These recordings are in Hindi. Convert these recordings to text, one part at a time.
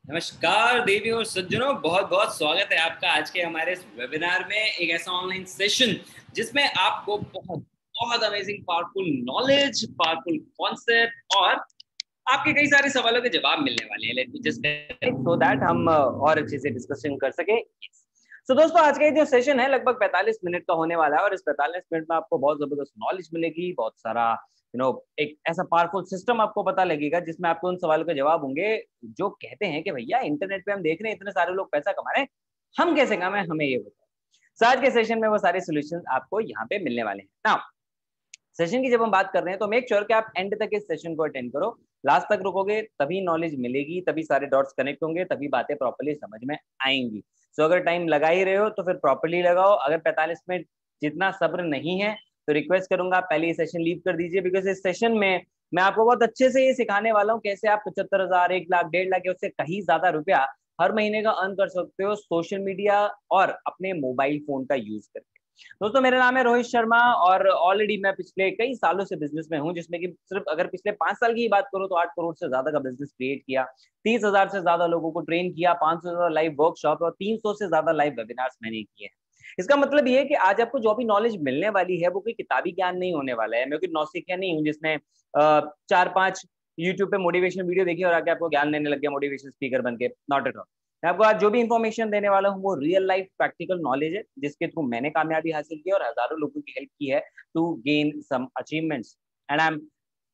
नमस्कार देवी और सज्जनों, बहुत बहुत स्वागत है आपका आज के हमारे इस वेबिनार में। एक ऐसा ऑनलाइन सेशन जिसमें आपको बहुत बहुत amazing powerful knowledge, powerful concept और आपके कई सारे सवालों के जवाब मिलने वाले हैं। Let me just so that हम और अच्छे से डिस्कशन कर सके। सो दोस्तों, आज का ये जो सेशन है लगभग 45 मिनट का होने वाला है और इस 45 मिनट में आपको बहुत जबरदस्त नॉलेज मिलेगी, बहुत सारा एक ऐसा पावरफुल सिस्टम आपको पता लगेगा जिसमें आपको उन सवालों के जवाब होंगे जो कहते हैं कि भैया इंटरनेट पे हम देख रहे हैं इतने सारे लोग पैसा कमा रहे हैं, हम कैसे कमाएं, हमें ये बताओ। आज के सेशन में वो सारे सोल्यूशन आपको यहाँ पे मिलने वाले हैं। नाउ सेशन की जब हम बात कर रहे हैं तो मेक श्योर कि आप एंड तक इस सेशन को अटेंड करो। लास्ट तक रुकोगे तभी नॉलेज मिलेगी, तभी सारे डॉट्स कनेक्ट होंगे, तभी बातें प्रॉपर्ली समझ में आएंगी। सो अगर टाइम लगा ही रहे हो तो फिर प्रॉपर्ली लगाओ। अगर 45 मिनट जितना सब्र नहीं है तो रिक्वेस्ट करूंगा आप पहले ये सेशन लीव कर दीजिए, बिकॉज इस सेशन में मैं आपको बहुत अच्छे से ये सिखाने वाला हूँ कैसे आप 75,000, 1 लाख, 1.5 लाख या उससे कहीं ज्यादा रुपया हर महीने का अर्न कर सकते हो सोशल मीडिया और अपने मोबाइल फोन का यूज करके। दोस्तों, मेरा नाम है रोहित शर्मा और ऑलरेडी मैं पिछले कई सालों से बिजनेस में हूं, जिसमें कि सिर्फ अगर पिछले 5 साल की बात करूं तो 8 करोड़ से ज्यादा का बिजनेस क्रिएट किया, 30,000 से ज्यादा लोगों को ट्रेन किया, 500 से ज्यादा लाइव वर्कशॉप और 300 से ज्यादा लाइव वेबिनार्स मैंने किए हैं। इसका मतलब ये है कि आज आपको जो भी नॉलेज मिलने वाली है वो कोई किताबी ज्ञान नहीं होने वाला है। मैं कोई नौसिखिया नहीं हूँ जिसने 4-5 यूट्यूब पे मोटिवेशन वीडियो देखी और आके आपको ज्ञान देने लग गया मोटिवेशन स्पीकर बन के। Not at all. मैं आपको आज जो भी इंफॉर्मेशन देने वाला हूँ वो रियल लाइफ प्रैक्टिकल नॉलेज है जिसके थ्रू मैंने कामयाबी हासिल की और हजारों लोगों की हेल्प की है to gain some achievements. And I am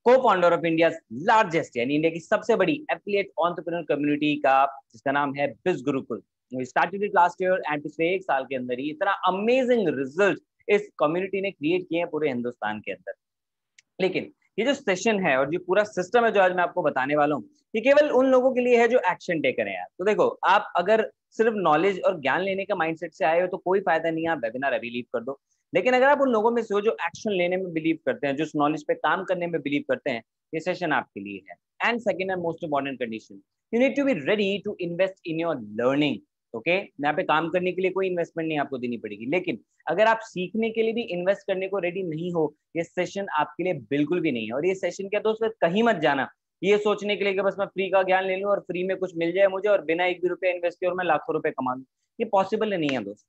co-founder of India largest यानी इंडिया की सबसे बड़ी एफिलिएट एंटरप्रेन्योर कम्युनिटी का, जिसका नाम है बिज Gurukul. We started it last year and पिछले 1 साल के अंदर ही इतना अमेजिंग रिजल्ट इस कम्युनिटी ने क्रिएट किए हैं पूरे हिंदुस्तान के अंदर। लेकिन ये जो सेशन है और जो पूरा सिस्टम है जो आज मैं आपको बताने वाला हूँ, ये केवल उन लोगों के लिए है जो एक्शन टेकर है यार। तो देखो, आप अगर सिर्फ नॉलेज और ज्ञान लेने का माइंडसेट से आए हो तो कोई फायदा नहीं है, आप वेबिनार अभी लीव कर दो। लेकिन अगर आप उन लोगों में से हो जो एक्शन लेने में बिलीव करते हैं, जो उस नॉलेज पे काम करने में बिलीव करते हैं, ये सेशन आपके लिए है। And second and most important condition, you need to be ready to invest in your learning. Okay, यहाँ पे काम करने के लिए कोई इन्वेस्टमेंट नहीं आपको देनी पड़ेगी, लेकिन अगर आप सीखने के लिए भी इन्वेस्ट करने को रेडी नहीं हो, ये सेशन आपके लिए बिल्कुल भी नहीं है। और ये सेशन क्या दोस्त, कहीं मत जाना ये सोचने के लिए कि बस मैं फ्री का ज्ञान ले लूं और फ्री में कुछ मिल जाए मुझे और बिना 1 भी रुपया इन्वेस्ट किए और मैं लाखों रुपए कमा लूं। ये पॉसिबल नहीं है दोस्त।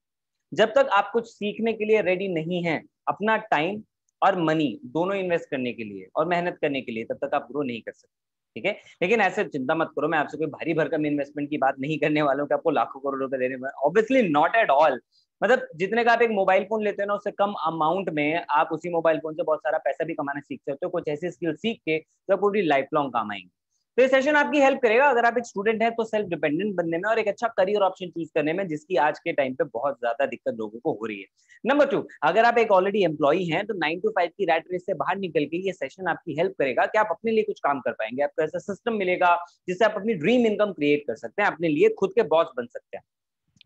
जब तक आप कुछ सीखने के लिए रेडी नहीं है, अपना टाइम और मनी दोनों इन्वेस्ट करने के लिए और मेहनत करने के लिए, तब तक आप ग्रो नहीं कर सकते। ठीक है, लेकिन ऐसे चिंता मत करो, मैं आपसे कोई भारी भरकम इन्वेस्टमेंट की बात नहीं करने वाला हूँ कि आपको लाखों करोड़ रुपए देने में, ऑब्वियसली नॉट एट ऑल। मतलब जितने का आप एक मोबाइल फोन लेते हैं ना, उससे कम अमाउंट में आप उसी मोबाइल फोन से बहुत सारा पैसा भी कमाना सीख सकते हो, कुछ ऐसी स्किल सीख के जो पूरी लाइफ लॉन्ग काम आएंगे। तो ये सेशन आपकी हेल्प करेगा अगर आप एक स्टूडेंट है तो सेल्फ डिपेंडेंट बनने में और एक अच्छा करियर ऑप्शन चूज करने में, जिसकी आज के टाइम पे बहुत ज्यादा दिक्कत लोगों को हो रही है। नंबर 2, अगर आप एक ऑलरेडी एम्प्लॉई हैं तो 9 to 5 की रैट रेस से बाहर निकल के ये सेशन आपकी हेल्प करेगा कि आप अपने लिए कुछ काम कर पाएंगे। आपको ऐसा सिस्टम मिलेगा जिससे आप अपनी ड्रीम इनकम क्रिएट कर सकते हैं, अपने लिए खुद के बॉस बन सकते हैं।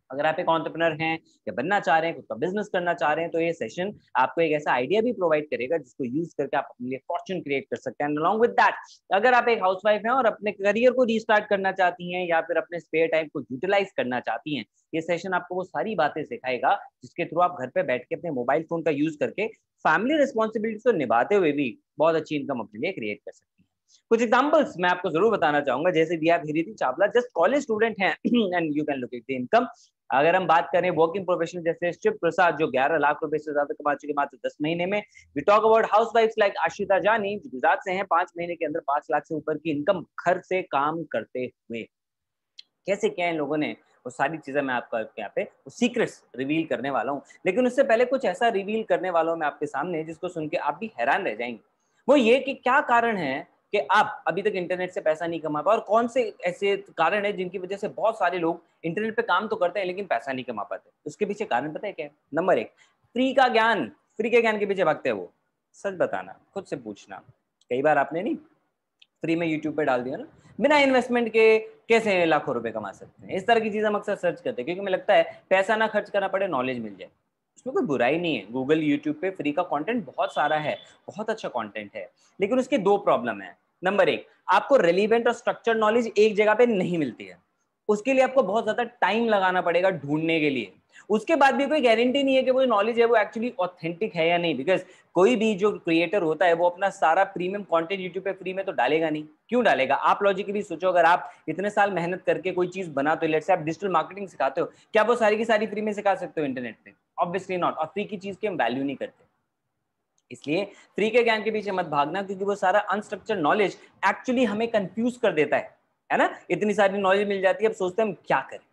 अगर आप एक एंटरप्रेन्योर हैं या बनना चाह रहे हैं, खुद का बिजनेस करना चाह रहे हैं, तो ये सेशन आपको एक ऐसा आइडिया भी प्रोवाइड करेगा जिसको यूज करके आप अपने लिए फॉर्च्यून क्रिएट कर सकते हैं। एंड अलॉन्ग विद दैट, अगर आप एक हाउसवाइफ हैं और अपने करियर को रीस्टार्ट करना चाहती हैं या फिर अपने स्पेयर टाइम को यूटिलाइज करना चाहती हैं, ये सेशन आपको वो सारी बातें सिखाएगा जिसके थ्रू आप घर पे बैठ के अपने मोबाइल फोन का यूज करके फैमिली रिस्पॉन्सिबिलिटी को निभाते हुए भी बहुत अच्छी इनकम अपने लिए क्रिएट कर सकती हैं। कुछ एग्जांपल्स मैं आपको जरूर बताना चाहूंगा, जैसे दिया धीरेधी चावला जस्ट कॉलेज स्टूडेंट हैं and you can look at the income. अगर हम बात करें वर्किंग प्रोफेशनल जैसे शिव प्रसाद जो 11 लाख रुपए से ज्यादा कमा चुके मात्र 10 महीने में। We talk about house wifes like Ashita Jani जो गुजरात से हैं, 5 महीने के अंदर 5 लाख से ऊपर की इनकम घर से काम करते हुए। कैसे क्या इन लोगों ने, वो सारी चीजें मैं आपको यहाँ पे सीक्रेट्स रिवील करने वाला हूँ। लेकिन उससे पहले कुछ ऐसा रिवील करने वाला हूँ मैं आपके सामने जिसको सुन के आप भी हैरान रह जाएंगे। वो ये कि क्या कारण है कि आप अभी तक इंटरनेट से पैसा नहीं कमा पाए और कौन से ऐसे कारण है जिनकी वजह से बहुत सारे लोग इंटरनेट पे काम तो करते हैं लेकिन पैसा नहीं कमा पाते। उसके पीछे कारण पता है क्या है? नंबर 1, फ्री का ज्ञान। फ्री के ज्ञान के पीछे भागते हैं वो। सच बताना, खुद से पूछना, कई बार आपने नहीं फ्री में यूट्यूब पे डाल दिया ना, बिना इन्वेस्टमेंट के कैसे लाखों रुपए कमा सकते हैं, इस तरह की चीजें हम अक्सर सर्च करते हैं क्योंकि हमें लगता है पैसा ना खर्च करना पड़े, नॉलेज मिल जाए। उसमें कोई बुराई नहीं है, गूगल यूट्यूब पे फ्री का कंटेंट बहुत सारा है, बहुत अच्छा कंटेंट है, लेकिन उसके 2 प्रॉब्लम है। नंबर 1, आपको रेलिवेंट और स्ट्रक्चर्ड नॉलेज एक जगह पे नहीं मिलती है, उसके लिए आपको बहुत ज्यादा टाइम लगाना पड़ेगा ढूंढने के लिए। उसके बाद भी कोई गारंटी नहीं है कि वो नॉलेज है वो एक्चुअली ऑथेंटिक है या नहीं, बिकॉज कोई भी जो क्रिएटर होता है वो अपना सारा प्रीमियम कंटेंट यूट्यूब पे फ्री में तो डालेगा नहीं। क्यों डालेगा? आप लॉजिकली सोचो, अगर आप इतने साल मेहनत करके कोई चीज बनाते हो, लेट्स से आप डिजिटल मार्केटिंग सिखाते हो, क्या वो सारी की सारी फ्री में सिखा सकते हो इंटरनेट पे? Obviously not. और फ्री की चीज की हम वैल्यू नहीं करते, इसलिए फ्री के ज्ञान के पीछे मत भागना, क्योंकि वो सारा अनस्ट्रक्चर्ड नॉलेज एक्चुअली हमें कंफ्यूज कर देता है ना? इतनी सारी नॉलेज मिल जाती है, अब सोचते हैं हम क्या करें।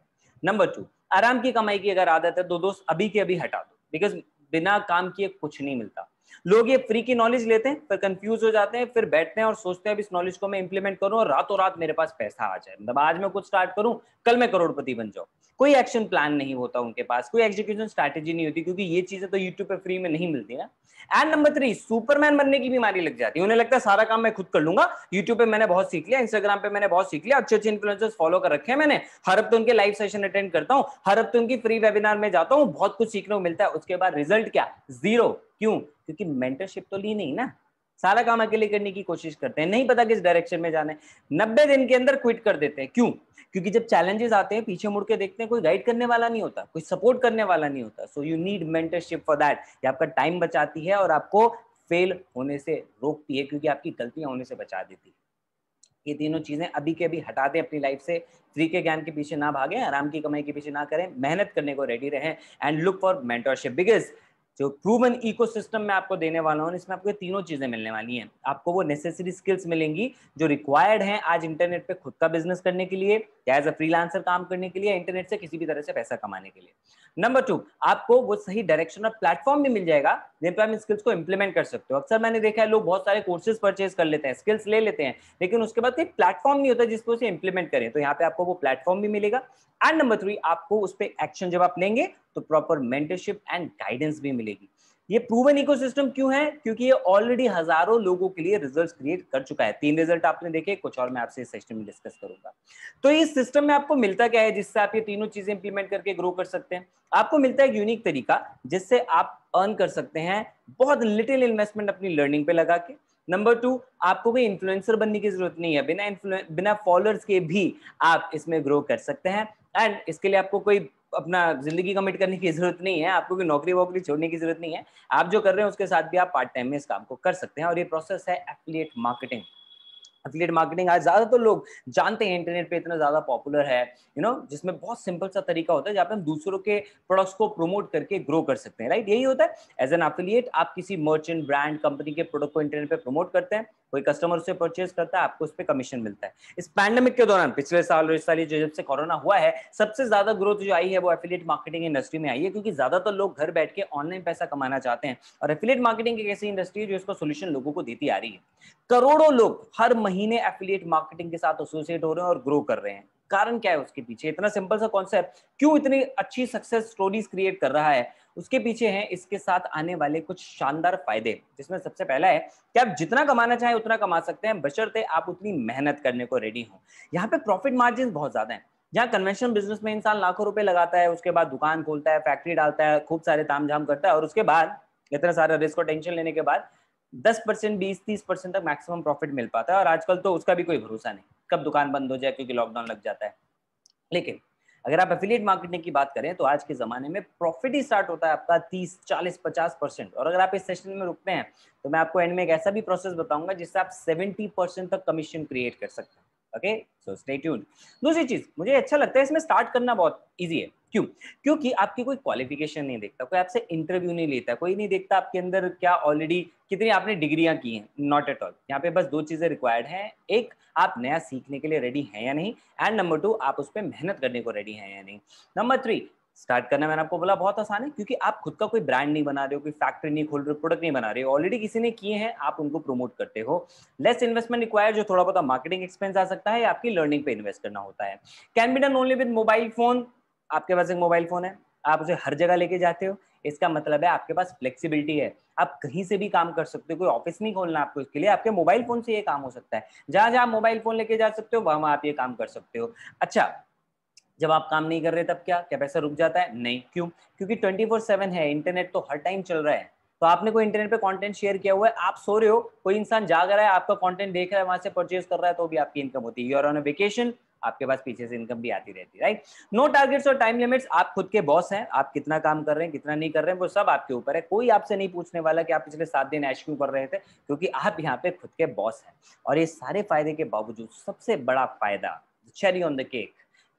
नंबर 2, आराम की कमाई की अगर आदत है तो दोस्त अभी के अभी हटा दो, बिकॉज बिना काम किए कुछ नहीं मिलता। लोग ये फ्री की नॉलेज लेते हैं, फिर कंफ्यूज हो जाते हैं, फिर बैठते हैं और सोचते हैं अब इस नॉलेज को मैं इंप्लीमेंट करूं और रातों रात मेरे पास पैसा आ जाए, मतलब आज मैं कुछ स्टार्ट करूं कल मैं करोड़पति बन जाऊं। कोई एक्शन प्लान नहीं होता उनके पास, कोई एग्जीक्यूशन स्ट्रैटेजी नहीं होती, क्योंकि ये चीजें तो यूट्यूब पे फ्री में नहीं मिलती ना। एंड नंबर 3, सुपरमैन बनने की बीमारी लग जाती है। उन्हें लगता है सारा काम मैं खुद कर लूंगा, यूट्यूब पे मैंने बहुत सीख लिया, इंस्टाग्राम पे मैंने बहुत सीख लिया, अच्छे अच्छे इन्फ्लुएंसर्स फॉलो कर रखे हैं मैंने, हर हफ्ते उनके लाइव सेशन अटेंड करता हूं, हर हफ्ते उनकी फ्री वेबिनार में जाता हूं, बहुत कुछ सीखने को मिलता है। उसके बाद रिजल्ट क्या? जीरो। क्यों? क्योंकि मेंटरशिप तो ली नहीं ना, सारा काम अकेले करने की कोशिश करते हैं, नहीं पता किस डायरेक्शन में जाना है, 90 दिन के अंदर क्विट कर देते हैं। क्यों? क्योंकि जब चैलेंजेस आते हैं पीछे मुड़ के देखते हैं, कोई गाइड करने वाला नहीं होता, कोई सपोर्ट करने वाला नहीं होता। So you need mentorship for that. ये आपका टाइम बचाती है और आपको फेल होने से रोकती है, क्योंकि आपकी गलतियां होने से बचा देती है। ये तीनों चीजें अभी के अभी हटा दें अपनी लाइफ से। फ्री के ज्ञान के पीछे ना भागें, आराम की कमाई के पीछे ना करें, मेहनत करने को रेडी रहें and look for mentorship, because जो प्रूवन इकोसिस्टम मैं आपको देने वाला हूं, इसमें आपको ये तीनों चीजें मिलने वाली हैं। आपको वो नेसेसरी स्किल्स मिलेंगी जो रिक्वायर्ड हैं आज इंटरनेट पे खुद का बिजनेस करने के लिए, या एज अ फ्रीलांसर काम करने के लिए, इंटरनेट से किसी भी तरह से पैसा कमाने के लिए। नंबर 2, आपको वो सही डायरेक्शन और प्लेटफॉर्म भी मिल जाएगा जिन पर आप स्किल्स को इंप्लीमेंट कर सकते हो। अक्सर मैंने देखा है लोग बहुत सारे कोर्सेज परचेज कर लेते हैं, स्किल्स ले लेते हैं, लेकिन उसके बाद कोई प्लेटफॉर्म नहीं होता जिसको उसे इंप्लीमेंट करें। तो यहाँ पे आपको वो प्लेटफॉर्म भी मिलेगा। एंड नंबर 3, आपको उस पर एक्शन जब आप लेंगे तो प्रॉपर मेंटरशिप एंड गाइडेंस भी मिलेगी। ये प्रूवन इकोसिस्टम क्यों है? क्योंकि ये ऑलरेडी हजारों लोगों के लिए रिजल्ट्स क्रिएट कर चुका है। 3 रिजल्ट आपने देखे, कुछ और मैं आपसे इस सेशन में डिस्कस करूंगा। तो इस सिस्टम में आपको मिलता क्या है जिससे आप ये तीनों चीजें इंप्लीमेंट करके ग्रो कर सकते हैं? आपको मिलता है एक यूनिक तरीका जिससे आप अर्न कर सकते हैं बहुत लिटिल इन्वेस्टमेंट अपनी लर्निंग पे लगा के। नंबर 2, आपको कोई इन्फ्लुएंसर बनने की जरूरत नहीं है, बिना फॉलोअर्स के भी आप इसमें ग्रो कर सकते हैं। एंड इसके लिए आपको कोई अपना जिंदगी कमिट करने की जरूरत नहीं है, आपको कोई नौकरी वोकरी छोड़ने की जरूरत नहीं है। आप जो कर रहे हैं उसके साथ भी आप पार्ट टाइम में इस काम को कर सकते हैं, और ये प्रोसेस है एफिलिएट मार्केटिंग। एफिलिएट मार्केटिंग आज ज्यादातर लोग जानते हैं, इंटरनेट पे इतना ज्यादा पॉपुलर है, जिसमें बहुत सिंपल सा तरीका होता है जहाँ पे हम दूसरों के प्रोडक्ट्स को प्रमोट करके ग्रो कर सकते हैं, राइट? यही होता है एज एन एफिलिएट। आप किसी मर्चेंट ब्रांड कंपनी के प्रोडक्ट को इंटरनेट पे प्रमोट करते हैं, कोई कस्टमर उससे परचेज करता है, आपको उस पर कमीशन मिलता है। इस पैंडेमिक के दौरान पिछले साल और इस साल जब से कोरोना हुआ है, सबसे ज्यादा ग्रोथ जो आई है वो एफिलिएट मार्केटिंग इंडस्ट्री में आई है, क्योंकि ज्यादातर लोग घर बैठ के ऑनलाइन पैसा कमाना चाहते हैं, और एफिलिएट मार्केटिंग एक ऐसी इंडस्ट्री है जो इसका सोल्यूशन लोगों को देती आ रही है। करोड़ों लोग हर महीने एफिलिएट मार्केटिंग के साथ एसोसिएट हो रहे हैं और ग्रो कर रहे हैं। कारण क्या है उसके पीछे? इतना सिंपल सा कॉन्सेप्ट क्यों इतनी अच्छी सक्सेस स्टोरीज क्रिएट कर रहा है? उसके पीछे है इसके साथ आने वाले कुछ शानदार फायदे, जिसमें सबसे पहला है कि आप जितना कमाना चाहें उतना कमा सकते हैं, बशर्ते आप उतनी मेहनत करने को रेडी हो। यहाँ पे प्रॉफिट मार्जिन बहुत ज्यादा है। जहाँ कन्वेंशनल बिजनेस में इंसान लाखों रुपए लगाता है, उसके बाद दुकान खोलता है, फैक्ट्री डालता है, खूब सारे तामझाम करता है, और उसके बाद इतना सारा रिस्क और टेंशन लेने के बाद 10%, 20-30% तक मैक्सिमम प्रॉफिट मिल पाता है, और आजकल तो उसका भी कोई भरोसा नहीं, कब दुकान बंद हो जाए क्योंकि लॉकडाउन लग जाता है। लेकिन अगर आप एफिलिएट मार्केटिंग की बात करें तो आज के जमाने में प्रॉफिट ही स्टार्ट होता है आपका 30, 40, 50%। और अगर आप इस सेशन में रुकते हैं तो मैं आपको एंड में एक ऐसा भी प्रोसेस बताऊंगा जिससे आप 70% तक कमीशन क्रिएट कर सकते हैं। Okay, so stay tuned. दूसरी चीज, मुझे अच्छा लगता है इसमें स्टार्ट करना बहुत इजी है। क्यों? क्योंकि आपकी कोई क्वालिफिकेशन नहीं देखता, कोई आपसे इंटरव्यू नहीं लेता, कोई नहीं देखता आपके अंदर क्या ऑलरेडी कितनी आपने डिग्रियां की हैं, नॉट एट ऑल। यहाँ पे बस 2 चीजें रिक्वायर्ड हैं, एक आप नया सीखने के लिए रेडी हैं या नहीं, एंड नंबर 2 आप उस पर मेहनत करने को रेडी हैं या नहीं। नंबर 3, स्टार्ट करना मैंने आपको बोला बहुत आसान है, क्योंकि आप खुद का कोई ब्रांड नहीं बना रहे हो, कोई फैक्ट्री नहीं खोल रहे हो, प्रोडक्ट नहीं बना रहे हो, ऑलरेडी किसी ने किए हैं, आप उनको प्रमोट करते हो। लेस इन्वेस्टमेंट रिक्वायर्ड, जो थोड़ा बहुत मार्केटिंग एक्सपेंस आ सकता है, आपकी लर्निंग पे इन्वेस्ट करना होता है। Can be done only with mobile phone. आपके पास एक मोबाइल फोन है, आप उसे हर जगह लेके जाते हो, इसका मतलब है आपके पास फ्लेक्सिबिलिटी है, आप कहीं से भी काम कर सकते हो, कोई ऑफिस नहीं खोलना आपको, इसके लिए आपके मोबाइल फोन से ये काम हो सकता है। जहां जहां मोबाइल फोन लेके जा सकते हो वहां आप ये काम कर सकते हो। अच्छा, जब आप काम नहीं कर रहे तब क्या पैसा रुक जाता है? नहीं। क्यों? क्योंकि 24/7 है, इंटरनेट तो हर टाइम चल रहा है। तो आपने कोई इंटरनेट पे कंटेंट शेयर किया हुआ है, आप सो रहे हो, कोई इंसान जाग रहा है, आपका कंटेंट देख रहा है, वहां से परचेज कर रहा है, तो भी आपकी इनकम होती है। You are on a vacation, आपके पास पीछे से इनकम भी आती रहती है, राइट। नो टारगेट्स और टाइम लिमिट्स, आप खुद के बॉस हैं, आप कितना काम कर रहे हैं कितना नहीं कर रहे हैं वो सब आपके ऊपर है। कोई आपसे नहीं पूछने वाला कि आप पिछले 7 दिन ऐश क्यों कर रहे थे, क्योंकि आप यहाँ पे खुद के बॉस हैं। और ये सारे फायदे के बावजूद सबसे बड़ा फायदा, cherry on the cake,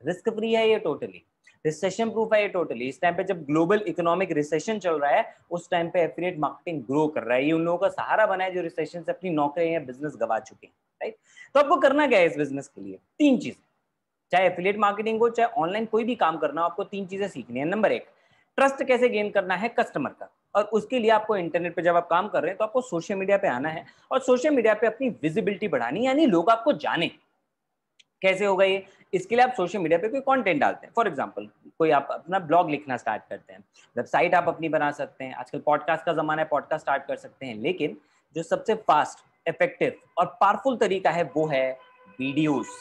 risk free है ये टोटली, रिसेशन प्रूफ है ये टोटली। इस टाइम पे जब ग्लोबल इकोनॉमिक रिसेशन चल रहा है, उस टाइम पे एफिलिएट मार्केटिंग ग्रो कर रहा है। ये उन लोगों का सहारा बना है जो रिसेशन से अपनी नौकरियां या बिजनेस गवा चुके हैं, राइट। तो आपको करना क्या है इस बिजनेस के लिए? 3 चीजें, चाहे एफिलिएट मार्केटिंग हो चाहे ऑनलाइन कोई भी काम करना हो, आपको 3 चीजें सीखनी है। नंबर 1, ट्रस्ट कैसे गेन करना है कस्टमर का, और उसके लिए आपको इंटरनेट पे जब आप काम कर रहे हैं तो आपको सोशल मीडिया पे आना है और सोशल मीडिया पे अपनी विजिबिलिटी बढ़ानी, यानी लोग आपको जाने। कैसे होगा ये? इसके लिए आप सोशल मीडिया पे कोई कंटेंट डालते हैं, फॉर एग्जांपल कोई आप अपना ब्लॉग लिखना स्टार्ट करते हैं, वेबसाइट आप अपनी बना सकते हैं, आजकल पॉडकास्ट का जमाना है, पॉडकास्ट स्टार्ट कर सकते हैं। लेकिन जो सबसे फास्ट, इफेक्टिव और पावरफुल तरीका है वो है वीडियोस।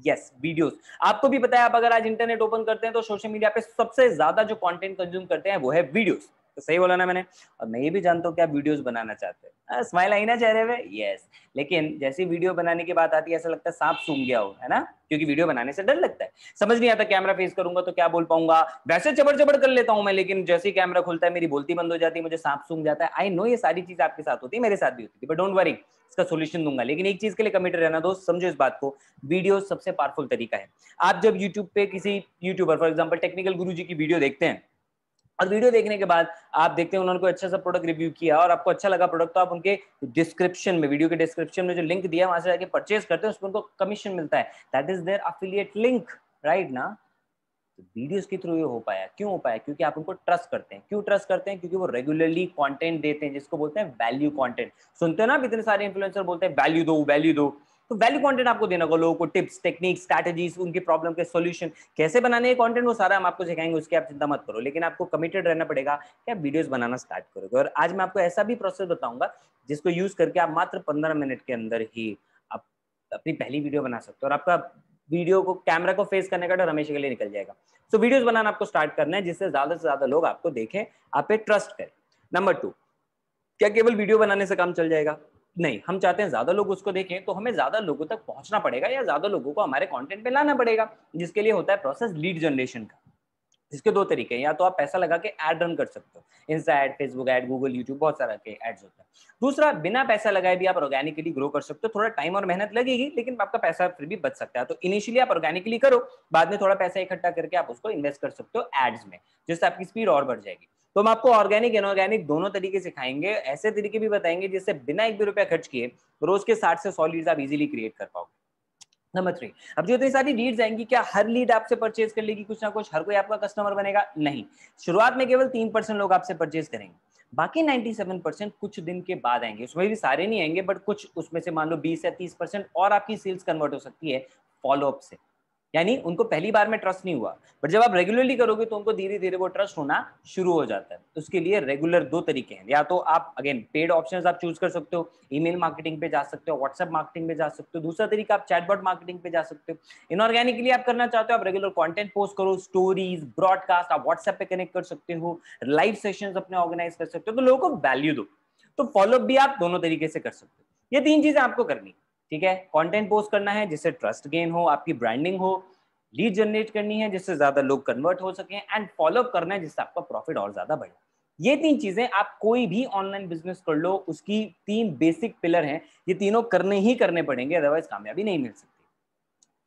Yes, videos. आपको भी पता है, आप अगर आज इंटरनेट ओपन करते हैं तो सोशल मीडिया पे सबसे ज्यादा जो कंटेंट कंज्यूम करते हैं वो है वीडियोस। तो सही बोला ना मैंने? और मैं ये भी जानता हूँ कि आप वीडियोस बनाना चाहते हैं, स्माइल आई ना चेहरे पे, यस। लेकिन जैसी वीडियो बनाने की बात आती है ऐसा लगता है सांप सूंघ गया हो, है ना? क्योंकि वीडियो बनाने से डर लगता है, समझ नहीं आता कैमरा फेस करूंगा तो क्या बोल पाऊंगा। वैसे चबड़ चबड़ कर लेता हूं मैं, लेकिन जैसे ही कैमरा खुलता है मेरी बोलती बंद हो जाती है, मुझे सांप सूंघ जाता है। आई नो ये सारी चीज आपके साथ होती है, मेरे साथ भी होती थी, बट डोंट वरी, इसका सोल्यूशन दूंगा। लेकिन एक चीज के लिए कमिटेड रहना दोस्त, समझो इस बात को, वीडियो सबसे पावरफुल तरीका है। आप जब यूट्यूब पे किसी यूट्यूबर, फॉर एग्जाम्पल टेक्निकल गुरुजी की वीडियो देखते हैं, और वीडियो देखने के बाद आप देखते हैं उन्होंने कोई अच्छा सा प्रोडक्ट रिव्यू किया और आपको अच्छा लगा प्रोडक्ट, तो आप उनके डिस्क्रिप्शन में, वीडियो के डिस्क्रिप्शन में जो लिंक दिया है वहां से जाके परचेज करते हैं, उसमें उनको कमीशन मिलता है, that is their affiliate link, right ना? तो वीडियोस के थ्रू ये हो पाया, क्यों हो पाया? क्योंकि आप उनको ट्रस्ट करते हैं। क्यों ट्रस्ट करते हैं? क्योंकि वो रेगुलरली कंटेंट देते हैं, जिसको बोलते हैं वैल्यू कंटेंट। सुनते हो ना, इतने सारे इन्फ्लुएंसर बोलते हैं वैल्यू दो वैल्यू दो, तो वैल्यू कंटेंट आपको देना होगा लोगों को, टिप्स, टेक्निक, स्ट्रैटेजीज, उनकी प्रॉब्लम के सॉल्यूशन कैसे बनाने हैं कंटेंट, वो सारा हम आपको सिखाएंगे, उसकी आप चिंता मत करो। लेकिन आपको कमिटेड रहना पड़ेगा कि आप वीडियोस बनाना स्टार्ट करोगे। और आज मैं आपको ऐसा भी प्रोसेस बताऊंगा जिसको यूज करके आप मात्र 15 मिनट के अंदर ही आप अपनी पहली वीडियो बना सकते हो और आपका वीडियो को, कैमरा को फेस करने का डर हमेशा के लिए निकल जाएगा। सो वीडियोस बनाना आपको स्टार्ट करना है जिससे ज्यादा से ज्यादा लोग आपको देखें, आप पे ट्रस्ट करें। नंबर 2, क्या केवल वीडियो बनाने से काम चल जाएगा? नहीं, हम चाहते हैं ज्यादा लोग उसको देखें, तो हमें ज्यादा लोगों तक पहुंचना पड़ेगा या ज्यादा लोगों को हमारे कंटेंट पे लाना पड़ेगा, जिसके लिए होता है प्रोसेस लीड जनरेशन का। इसके 2 तरीके हैं, या तो आप पैसा लगा के ऐड रन कर सकते हो, Insta add, Facebook ad, Google, YouTube, बहुत सारा के एड्स होते हैं। दूसरा, बिना पैसा लगाए भी आप ऑर्गेनिकली ग्रो कर सकते हो, थोड़ा टाइम और मेहनत लगेगी लेकिन आपका पैसा फिर भी बच सकता है। तो इनिशियली आप ऑर्गेनिकली करो, बाद में थोड़ा पैसा इकट्ठा करके आप उसको इन्वेस्ट कर सकते हो एड्स में, जिससे आपकी स्पीड और बढ़ जाएगी। तो हम आपको ऑर्गेनिक, इनऑर्गेनिक दोनों तरीके सिखाएंगे, ऐसे तरीके भी बताएंगे जिससे बिना 1 भी रुपया खर्च किए रोज के 60 से 100 लीड्स आप इजीली क्रिएट कर पाओगे। नंबर 3, अब जो इतनी सारी लीड्स आएंगी, क्या हर लीड आपसे परचेज कर लेगी कुछ ना कुछ, हर कोई आपका कस्टमर बनेगा? नहीं, शुरुआत में केवल 3% लोग आपसे परचेज करेंगे, बाकी 97% कुछ दिन के बाद आएंगे। उसमें भी सारे नहीं आएंगे, बट कुछ उसमें से मान लो 20 या 30% और आपकी सेल्स कन्वर्ट हो सकती है फॉलोअप से। यानी उनको पहली बार में ट्रस्ट नहीं हुआ, बट जब आप रेगुलरली करोगे तो उनको धीरे धीरे वो ट्रस्ट होना शुरू हो जाता है। तो उसके लिए रेगुलर 2 तरीके हैं, या तो आप अगेन पेड ऑप्शंस आप चूज कर सकते हो, ईमेल मार्केटिंग पे जा सकते हो, व्हाट्सएप मार्केटिंग पे जा सकते हो, दूसरा तरीका आप चैटबॉट मार्केटिंग पे जा सकते हो। इनऑर्गेनिकली आप करना चाहते हो, आप रेगुलर कंटेंट पोस्ट करो, स्टोरीज, ब्रॉडकास्ट, आप व्हाट्सएप पे कनेक्ट कर सकते हो, लाइव सेशंस अपने ऑर्गेनाइज कर सकते हो, तो लोगों को वैल्यू दो। तो फॉलोअप भी आप दोनों तरीके से कर सकते हो। ये 3 चीजें आपको करनी, ठीक है? कंटेंट पोस्ट करना है जिससे ट्रस्ट गेन हो, आपकी ब्रांडिंग हो, लीड जनरेट करनी है जिससे ज्यादा लोग कन्वर्ट हो सके, एंड फॉलोअप करना है जिससे आपका प्रॉफिट और ज्यादा बढ़े। ये 3 चीजें आप कोई भी ऑनलाइन बिजनेस कर लो, उसकी 3 बेसिक पिलर हैं, ये तीनों करने ही करने पड़ेंगे, अदरवाइज कामयाबी नहीं मिल सकती।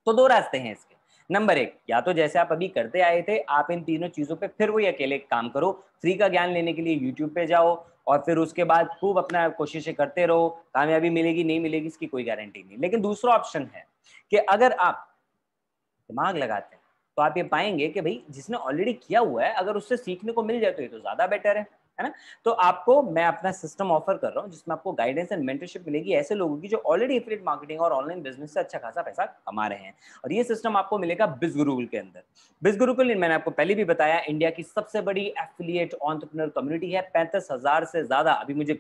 तो 2 रास्ते हैं इसके। नंबर 1, या तो जैसे आप अभी करते आए थे, आप इन तीनों चीजों पे फिर वही अकेले काम करो, फ्री का ज्ञान लेने के लिए यूट्यूब पे जाओ और फिर उसके बाद खूब अपना कोशिशें करते रहो। कामयाबी मिलेगी नहीं मिलेगी इसकी कोई गारंटी नहीं। लेकिन दूसरा ऑप्शन है कि अगर आप दिमाग लगाते हैं तो आप ये पाएंगे कि भाई जिसने ऑलरेडी किया हुआ है, अगर उससे सीखने को मिल जाए तो ये तो ज्यादा बेटर है ना? तो आपको मैं अपना सिस्टम ऑफर कर रहा हूँ जिसमें आपको गाइडेंस एंड मेंटरशिप मिलेगी ऐसे लोगों की जो ऑलरेडी एफिलिएट मार्केटिंग और ऑनलाइन बिजनेस से अच्छा खासा पैसा कमा रहे हैं। और ये सिस्टम आपको मिलेगा बिज गुरुकुल के अंदर। बिज गुरुकुल मैंने आपको पहले भी बताया, इंडिया की सबसे बड़ी एफिलिएट एंटरप्रेन्योर कम्युनिटी है। 35,000 से ज्यादा, अभी मुझे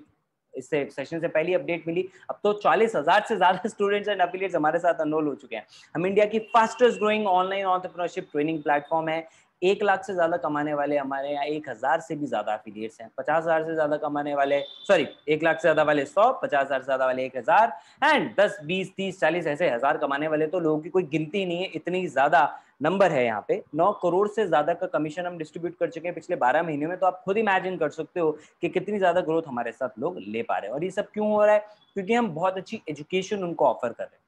इससे सेशन से पहली अपडेट मिली, अब तो 40,000 से ज्यादा स्टूडेंट्स एंड एफिलिएट्स हमारे साथ एनरोल हो चुके हैं। हम इंडिया की fastest growing online entrepreneurship training platform है। 1 लाख से ज्यादा कमाने वाले हमारे यहाँ 1000 से भी ज्यादा एफिलिएट्स हैं। 50,000 से ज्यादा कमाने वाले, सॉरी 1 लाख से ज्यादा वाले 100, 50,000 से ज्यादा वाले 1000, एंड 10, 20, 30, 40 ऐसे 1000 कमाने वाले तो लोगों की कोई गिनती नहीं है। इतनी ज्यादा नंबर है यहाँ पे। 9 करोड़ से ज्यादा का कमीशन हम डिस्ट्रीब्यूट कर चुके हैं पिछले 12 महीने में। तो आप खुद इमेजिन कर सकते हो कि कितनी ज्यादा ग्रोथ हमारे साथ लोग ले पा रहे हैं। और ये सब क्यों हो रहा है? क्योंकि हम बहुत अच्छी एजुकेशन उनको ऑफर कर रहे हैं,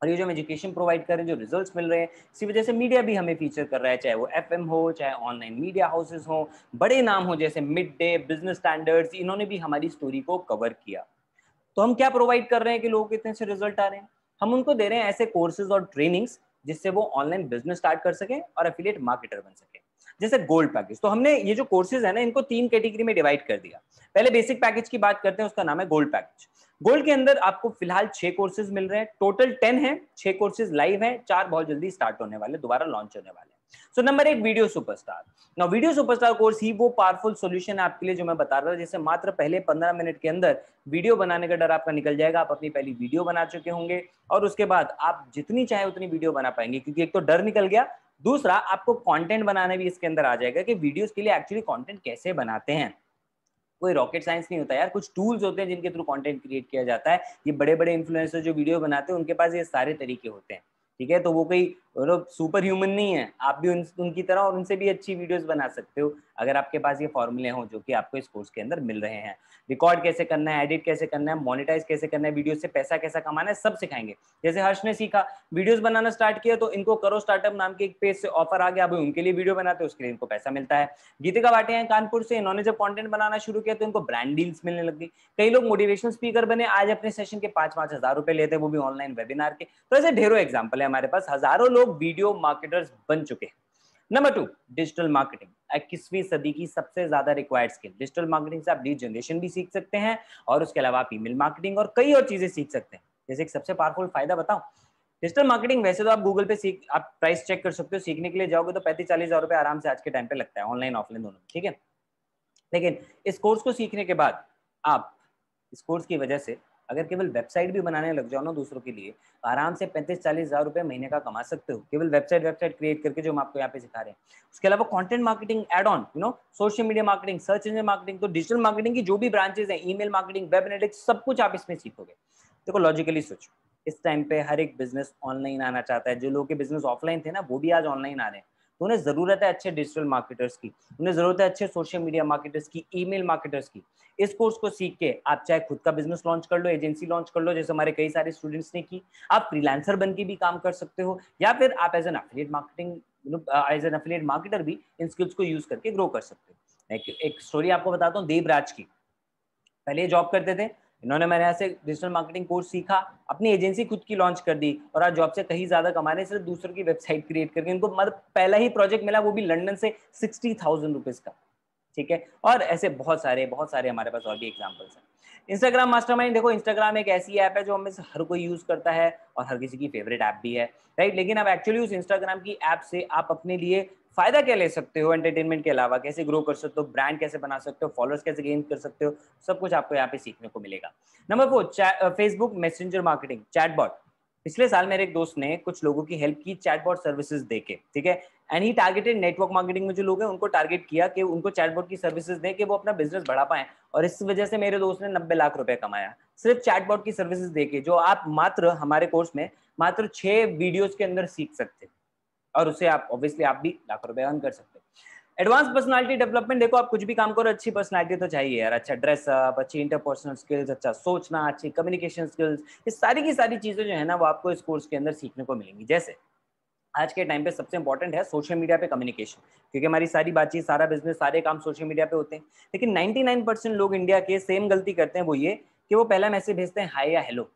और ये जो हम एजुकेशन प्रोवाइड कर रहे हैं, जो रिजल्ट्स मिल रहे हैं, इसी वजह से मीडिया भी हमें फीचर कर रहा है, चाहे वो एफएम हो, चाहे ऑनलाइन मीडिया हाउसेस हो, बड़े नाम हो जैसे मिड डे, बिजनेस स्टैंडर्ड्स, इन्होंने भी हमारी स्टोरी को कवर किया। तो हम क्या प्रोवाइड कर रहे हैं कि लोगों के इतने से रिजल्ट आ रहे हैं? हम उनको दे रहे हैं ऐसे कोर्सेज और ट्रेनिंग्स जिससे वो ऑनलाइन बिजनेस स्टार्ट कर सकें और एफिलिएट मार्केटर बन सके। जैसे गोल्ड पैकेज, तो हमने ये जो कोर्सेज है ना, इनको 3 कैटेगरी में डिवाइड कर दिया। पहले बेसिक पैकेज की बात करते हैं, उसका नाम है गोल्ड पैकेज। गोल्ड के अंदर आपको फिलहाल 6 कोर्सेज मिल रहे हैं, टोटल 10 है। 6 कोर्सेज लाइव हैं, 4 बहुत जल्दी स्टार्ट होने वाले, दोबारा लॉन्च होने वाले हैं। So number 1, video superstar. Now video superstar course ही वो पावरफुल सॉल्यूशन है आपके लिए जो मैं बता रहा था, जैसे मात्र पहले 15 मिनट के अंदर वीडियो बनाने का डर आपका निकल जाएगा। आप अपनी पहली वीडियो बना चुके होंगे और उसके बाद आप जितनी चाहे उतनी वीडियो बना पाएंगे, क्योंकि एक तो डर निकल गया, दूसरा आपको कंटेंट बनाना भी इसके अंदर आ जाएगा कि वीडियोस के लिए एक्चुअली कंटेंट कैसे बनाते हैं। कोई रॉकेट साइंस नहीं होता यार, कुछ टूल्स होते हैं जिनके थ्रू कंटेंट क्रिएट किया जाता है। ये बड़े बड़े इन्फ्लुएंसर जो वीडियो बनाते हैं उनके पास ये सारे तरीके होते हैं, ठीक है? तो वो कोई सुपर ह्यूमन नहीं है, आप भी उनकी तरह और उनसे भी अच्छी वीडियोस बना सकते हो अगर आपके पास ये फॉर्मूले हो जो कि आपको इस कोर्स के अंदर मिल रहे हैं। रिकॉर्ड कैसे करना है, एडिट कैसे करना है, मोनेटाइज कैसे करना है, वीडियो से पैसा कैसा कमाना है, सब सिखाएंगे। जैसे हर्ष ने सीखा, वीडियोस बनाना स्टार्ट किया तो इनको करो स्टार्टअप नाम के एक पेज से ऑफर आ गया, अभी उनके लिए वीडियो बनाते हैं, उसके लिए इनको पैसा मिलता है। गीतिका भाटिया हैं कानपुर से, इन्होंने जब कंटेंट बनाना शुरू किया तो इनको ब्रांड डील्स मिलने लग गई। कई लोग मोटिवेशनल स्पीकर बने, आज अपने सेशन के 5-5 हजार रुपए लेते हैं, वो भी ऑनलाइन वेबिनार के। तो ऐसे ढेरों एग्जांपल है हमारे पास, हजारों लोग वीडियो मार्केटर्स बन चुके हैं। नंबर 2, डिजिटल मार्केटिंग, 21वीं सदी की सबसे ज्यादा रिक्वायर्ड स्किल। डिजिटल मार्केटिंग से आप लीड जनरेशन भी सीख सकते हैं और उसके अलावा आप ईमेल मार्केटिंग और कई और चीजें सीख सकते हैं। जैसे एक सबसे पावरफुल फायदा बताऊं, डिजिटल मार्केटिंग वैसे तो आप गूगल पे सीख, आप प्राइस चेक कर सकते हो, सीखने के लिए जाओगे तो 35-40 हजार रुपए आराम से आज के टाइम पे लगता है, ऑनलाइन ऑफलाइन दोनों, ठीक है? लेकिन इस कोर्स को सीखने के बाद आप इस कोर्स की वजह से अगर केवल वेबसाइट भी बनाने लग जाओ ना दूसरों के लिए, आराम से 35-40 हजार रुपए महीने का कमा सकते हो, केवल वेबसाइट क्रिएट करके, जो हम आपको यहाँ पे सिखा रहे हैं। उसके अलावा content marketing add on, social media marketing, search engine marketing, तो डिजिटल मार्केटिंग की जो भी ब्रांचेस हैं, ईमेल मार्केटिंग, वेब एनालिटिक्स, सब कुछ आप इसमें सीखोगे। देखो लॉजिकली सोचो, इस टाइम पे हर एक बिजनेस ऑनलाइन आना चाहता है। जो लोगों के बिजनेस ऑफलाइन थे ना, वो भी आज ऑनलाइन आ रहे हैं। तो उन्हें जरूरत है अच्छे डिजिटल मार्केटर्स की, उन्हें जरूरत है अच्छे सोशल मीडिया मार्केटर्स की, ईमेल मार्केटर्स की। इस कोर्स को सीख के आप चाहे खुद का बिजनेस लॉन्च कर लो, एजेंसी लॉन्च कर लो, जैसे हमारे कई सारे स्टूडेंट्स ने की। आप फ्रीलांसर बन के भी काम कर सकते हो, या फिर आप एज एन एफिलिएट मार्केटर भी इन स्किल्स को यूज करके ग्रो कर सकते हो। एक स्टोरी आपको बताता हूँ देवराज की। पहले ये जॉब करते थे, इन्होंने मेरे यहाँ से डिजिटल मार्केटिंग कोर्स सीखा, अपनी एजेंसी खुद की लॉन्च कर दी और आज जॉब से कहीं ज्यादा कमा रहे हैं सिर्फ दूसरों की वेबसाइट क्रिएट करके। इनको मतलब पहला ही प्रोजेक्ट मिला, वो भी लंदन से 60,000 रुपीज का, ठीक है? और ऐसे बहुत सारे हमारे पास और भी एग्जांपल्स हैं। इंस्टाग्राम मास्टरमाइंड, देखो इंस्टाग्राम एक ऐसी ऐप है जो हमें से हर कोई यूज करता है और हर किसी की फेवरेट ऐप भी है, राइट? लेकिन अब एक्चुअली उस इंस्टाग्राम की ऐप से आप अपने लिए फायदा क्या ले सकते हो, एंटरटेनमेंट के अलावा कैसे ग्रो कर सकते हो, ब्रांड कैसे बना सकते हो, फॉलोअर्स कैसे गेन कर सकते हो, सब कुछ आपको यहाँ पे सीखने को मिलेगा। Number 4, Facebook messenger marketing, chatbot. पिछले साल मेरे एक दोस्त ने कुछ लोगों की हेल्प की चैटबॉट सर्विसेज देके, ठीक है? And he targeted network marketing में जो लोग हैं उनको टारगेट किया कि उनको चैटबॉट की सर्विसेज दें कि वो अपना बिजनेस बढ़ा पाएं। और इस वजह से मेरे दोस्त ने 90 लाख रुपए कमाया सिर्फ चैटबॉट की सर्विसेज देके, जो आप मात्र हमारे कोर्स में मात्र 6 वीडियोस के अंदर सीख सकते हैं। और उससे आप ऑब्वियसली आप भी लाख रुपए अर्न कर सकते हो। एडवांस पर्सनालिटी डेवलपमेंट, देखो आप कुछ भी काम करो, अच्छी पर्सनालिटी तो चाहिए यार, अच्छा ड्रेसअप, अच्छी इंटरपर्सनल स्किल्स, अच्छा सोचना, अच्छी कम्युनिकेशन स्किल्स, ये सारी की सारी चीजें जो है ना वो आपको इस कोर्स के अंदर सीखने को मिलेंगी। जैसे आज के टाइम पे सबसे इंपॉर्टेंट है सोशल मीडिया पे कम्युनिकेशन, क्योंकि हमारी सारी बातचीत, सारा बिजनेस, सारे काम सोशल मीडिया पे होते हैं। लेकिन 99% लोग इंडिया के सेम गलती करते हैं, वो ये कि वो पहला मैसेज भेजते हैं हाय या हेलो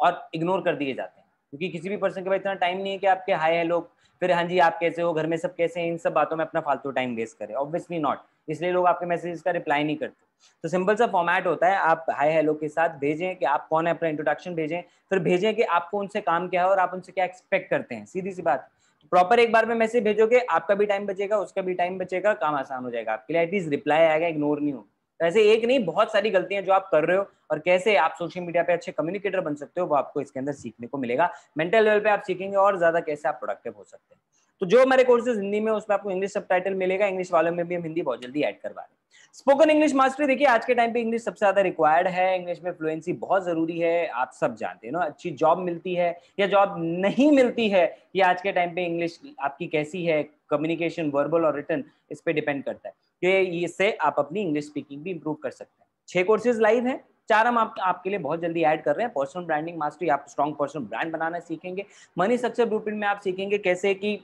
और इग्नोर कर दिए जाते हैं, क्योंकि किसी भी पर्सन के पास इतना टाइम नहीं है कि आपके हाय हेलो, फिर हाँ जी आप कैसे हो, घर में सब कैसे हैं, इन सब बातों में अपना फालतू टाइम वेस्ट करें, ऑब्वियसली नॉट। इसलिए लोग आपके मैसेजेस का रिप्लाई नहीं करते। तो सिंपल सा फॉर्मेट होता है, आप हाय हेलो के साथ भेजें कि आप कौन है, अपना इंट्रोडक्शन भेजें, फिर भेजें कि आपको उनसे काम क्या है और आप उनसे क्या एक्सपेक्ट करते हैं, सीधी सी बात। प्रॉपर एक बार में मैसेज भेजोगे, आपका भी टाइम बचेगा, उसका भी टाइम बचेगा, काम आसान हो जाएगा आपके लिए। एटलीस्ट रिप्लाई आएगा, इग्नोर नहीं हो। ऐसे एक नहीं बहुत सारी गलतियां जो आप कर रहे हो और कैसे आप सोशल मीडिया पे अच्छे कम्युनिकेटर बन सकते हो, वो आपको इसके अंदर सीखने को मिलेगा। मेंटल लेवल पे आप सीखेंगे और ज्यादा कैसे आप प्रोडक्टिव हो सकते हैं। तो जो हमारे कोर्सेज हिंदी में उसमें आपको इंग्लिश सबटाइटल मिलेगा, इंग्लिश वालों में भी हम हिंदी बहुत जल्दी ऐड करवा रहे हैं। स्पोकन इंग्लिश मास्टरी, देखिए आज के टाइम पे इंग्लिश सबसे ज्यादा रिक्वायर्ड है, इंग्लिश में फ्लुएंसी बहुत जरूरी है, आप सब जानते हैं ना। अच्छी जॉब मिलती है या जॉब नहीं मिलती है, ये आज के टाइम पे इंग्लिश आपकी कैसी है, कम्युनिकेशन वर्बल और रिटन, इस पे डिपेंड करता है कि इससे आप अपनी इंग्लिश स्पीकिंग भी इंप्रूव कर सकते हैं। 6 कोर्सेज लाइव हैं, 4 हम आपके लिए बहुत जल्दी ऐड कर रहे हैं। पर्सनल ब्रांडिंग मास्टरी, आप स्ट्रॉन्ग पर्सनल ब्रांड बनाना सीखेंगे। मनी सक्सेस ब्लूप्रिंट में आप सीखेंगे कैसे कि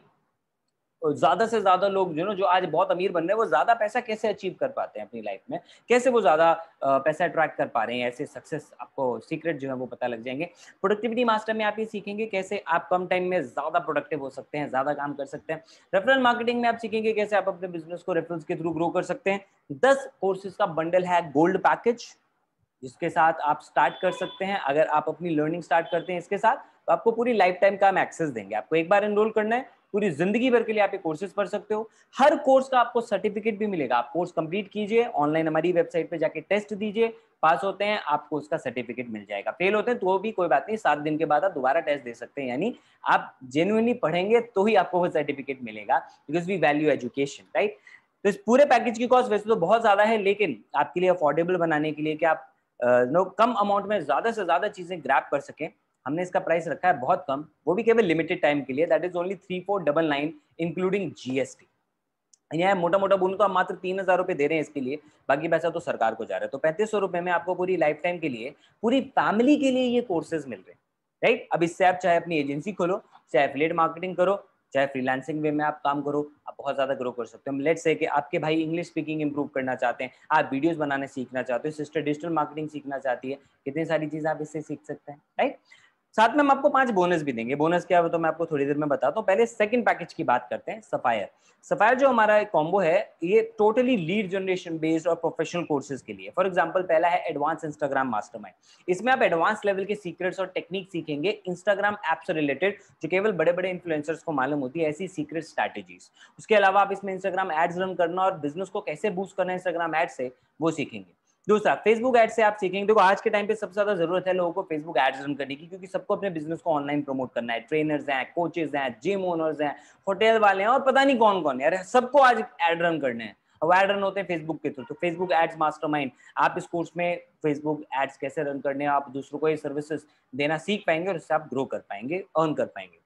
ज्यादा से ज्यादा लोग जो आज बहुत अमीर बन रहे हैं, वो ज्यादा पैसा कैसे अचीव कर पाते हैं अपनी लाइफ में, कैसे वो ज्यादा पैसा अट्रैक्ट कर पा रहे हैं, ऐसे सक्सेस आपको सीक्रेट जो है वो पता लग जाएंगे। प्रोडक्टिविटी मास्टर में आप ये सीखेंगे कैसे आप कम टाइम में ज्यादा प्रोडक्टिव हो सकते हैं, ज्यादा काम कर सकते हैं। रेफरल मार्केटिंग में आप सीखेंगे कैसे आप अपने बिजनेस को रेफरल्स के थ्रू ग्रो कर सकते हैं। 10 कोर्सेज का बंडल है गोल्ड पैकेज, जिसके साथ आप स्टार्ट कर सकते हैं। अगर आप अपनी लर्निंग स्टार्ट करते हैं इसके साथ, तो आपको पूरी लाइफ टाइम का हम एक्सेस देंगे। आपको एक बार एनरोल करना है, पूरी जिंदगी भर के लिए आप ये कोर्सेज पढ़ सकते हो। हर कोर्स का आपको सर्टिफिकेट भी मिलेगा। आप कोर्स कंप्लीट कीजिए, ऑनलाइन हमारी वेबसाइट पे जाके टेस्ट दीजिए, पास होते हैं आपको उसका सर्टिफिकेट मिल जाएगा। फेल होते हैं तो भी कोई बात नहीं, 7 दिन के बाद आप दोबारा टेस्ट दे सकते हैं। यानी आप जेन्युइनली पढ़ेंगे तो ही आपको वो सर्टिफिकेट मिलेगा, because we value education, right. तो इस पूरे पैकेज की कॉस्ट वैसे तो बहुत ज्यादा है, लेकिन आपके लिए अफोर्डेबल बनाने के लिए कि आप कम अमाउंट में ज्यादा से ज्यादा चीजें ग्रैब कर सकें, हमने इसका प्राइस रखा है बहुत कम, वो भी केवल लिमिटेड टाइम के लिए। That is only 3499 including GST. यहाँ मोटा मोटा बोलूं तो आप मात्र 3000 रुपए दे रहे हैं इसके लिए, बाकी पैसा तो सरकार को जा रहा है। तो 3500 रुपए में आपको पूरी लाइफ टाइम के लिए, पूरी फैमिली के लिए ये कोर्सेज मिल रहे हैं, राइट। अब इससे आप चाहे अपनी एजेंसी खोलो, चाहे एफिलिएट मार्केटिंग करो, चाहे फ्रीलांसिंग वे में आप काम करो, आप बहुत ज्यादा ग्रो कर सकते हो। लेट्स से कि आपके भाई इंग्लिश स्पीकिंग इंप्रूव करना चाहते हैं, आप वीडियोस बनाने सीखना चाहते हो, सिस्टर डिजिटल मार्केटिंग सीखना चाहती है, कितनी सारी चीजें आप इससे सीख सकते हैं, राइट। साथ में हम आपको 5 बोनस भी देंगे। बोनस क्या है तो मैं आपको थोड़ी देर में बताता हूँ। पहले सेकंड पैकेज की बात करते हैं, सफायर। सफायर जो हमारा एक कॉम्बो है, ये टोटली लीड जनरेशन बेस्ड और प्रोफेशनल कोर्सेज के लिए। फॉर एग्जांपल पहला है एडवांस इंस्टाग्राम मास्टरमाइंड। इसमें आप एडवांस लेवल के सीक्रेट्स और टेक्निक सीखेंगे इंस्टाग्राम ऐप से रिलेटेड, जो केवल बड़े बड़े इन्फ्लुएंसर्स को मालूम होती है, ऐसी सीक्रेट स्ट्रैटेजीज। उसके अलावा आप इसमें इंस्टाग्राम एड्स रन करना और बिजनेस को कैसे बूस्ट करना है इंस्टाग्राम एड से, वो सीखेंगे। दूसरा, फेसबुक एड से आप सीखेंगे। देखो आज के टाइम पे सबसे ज्यादा जरूरत है लोगों को फेसबुक एड्स रन करने की, क्योंकि सबको अपने बिजनेस को ऑनलाइन प्रमोट करना है। ट्रेनर्स हैं, कोचेस हैं, जिम ओनर्स हैं, होटल वाले हैं और पता नहीं कौन कौन है, अरे सबको आज एड रन करने हैं। और एड रन होते हैं फेसबुक के थ्रू। तो फेसबुक एड्स मास्टरमाइंड, आप इस कोर्स में फेसबुक एड्स कैसे रन करने हैं, आप दूसरों को ये सर्विसेज देना सीख पाएंगे और इससे आप ग्रो कर पाएंगे, अर्न कर पाएंगे।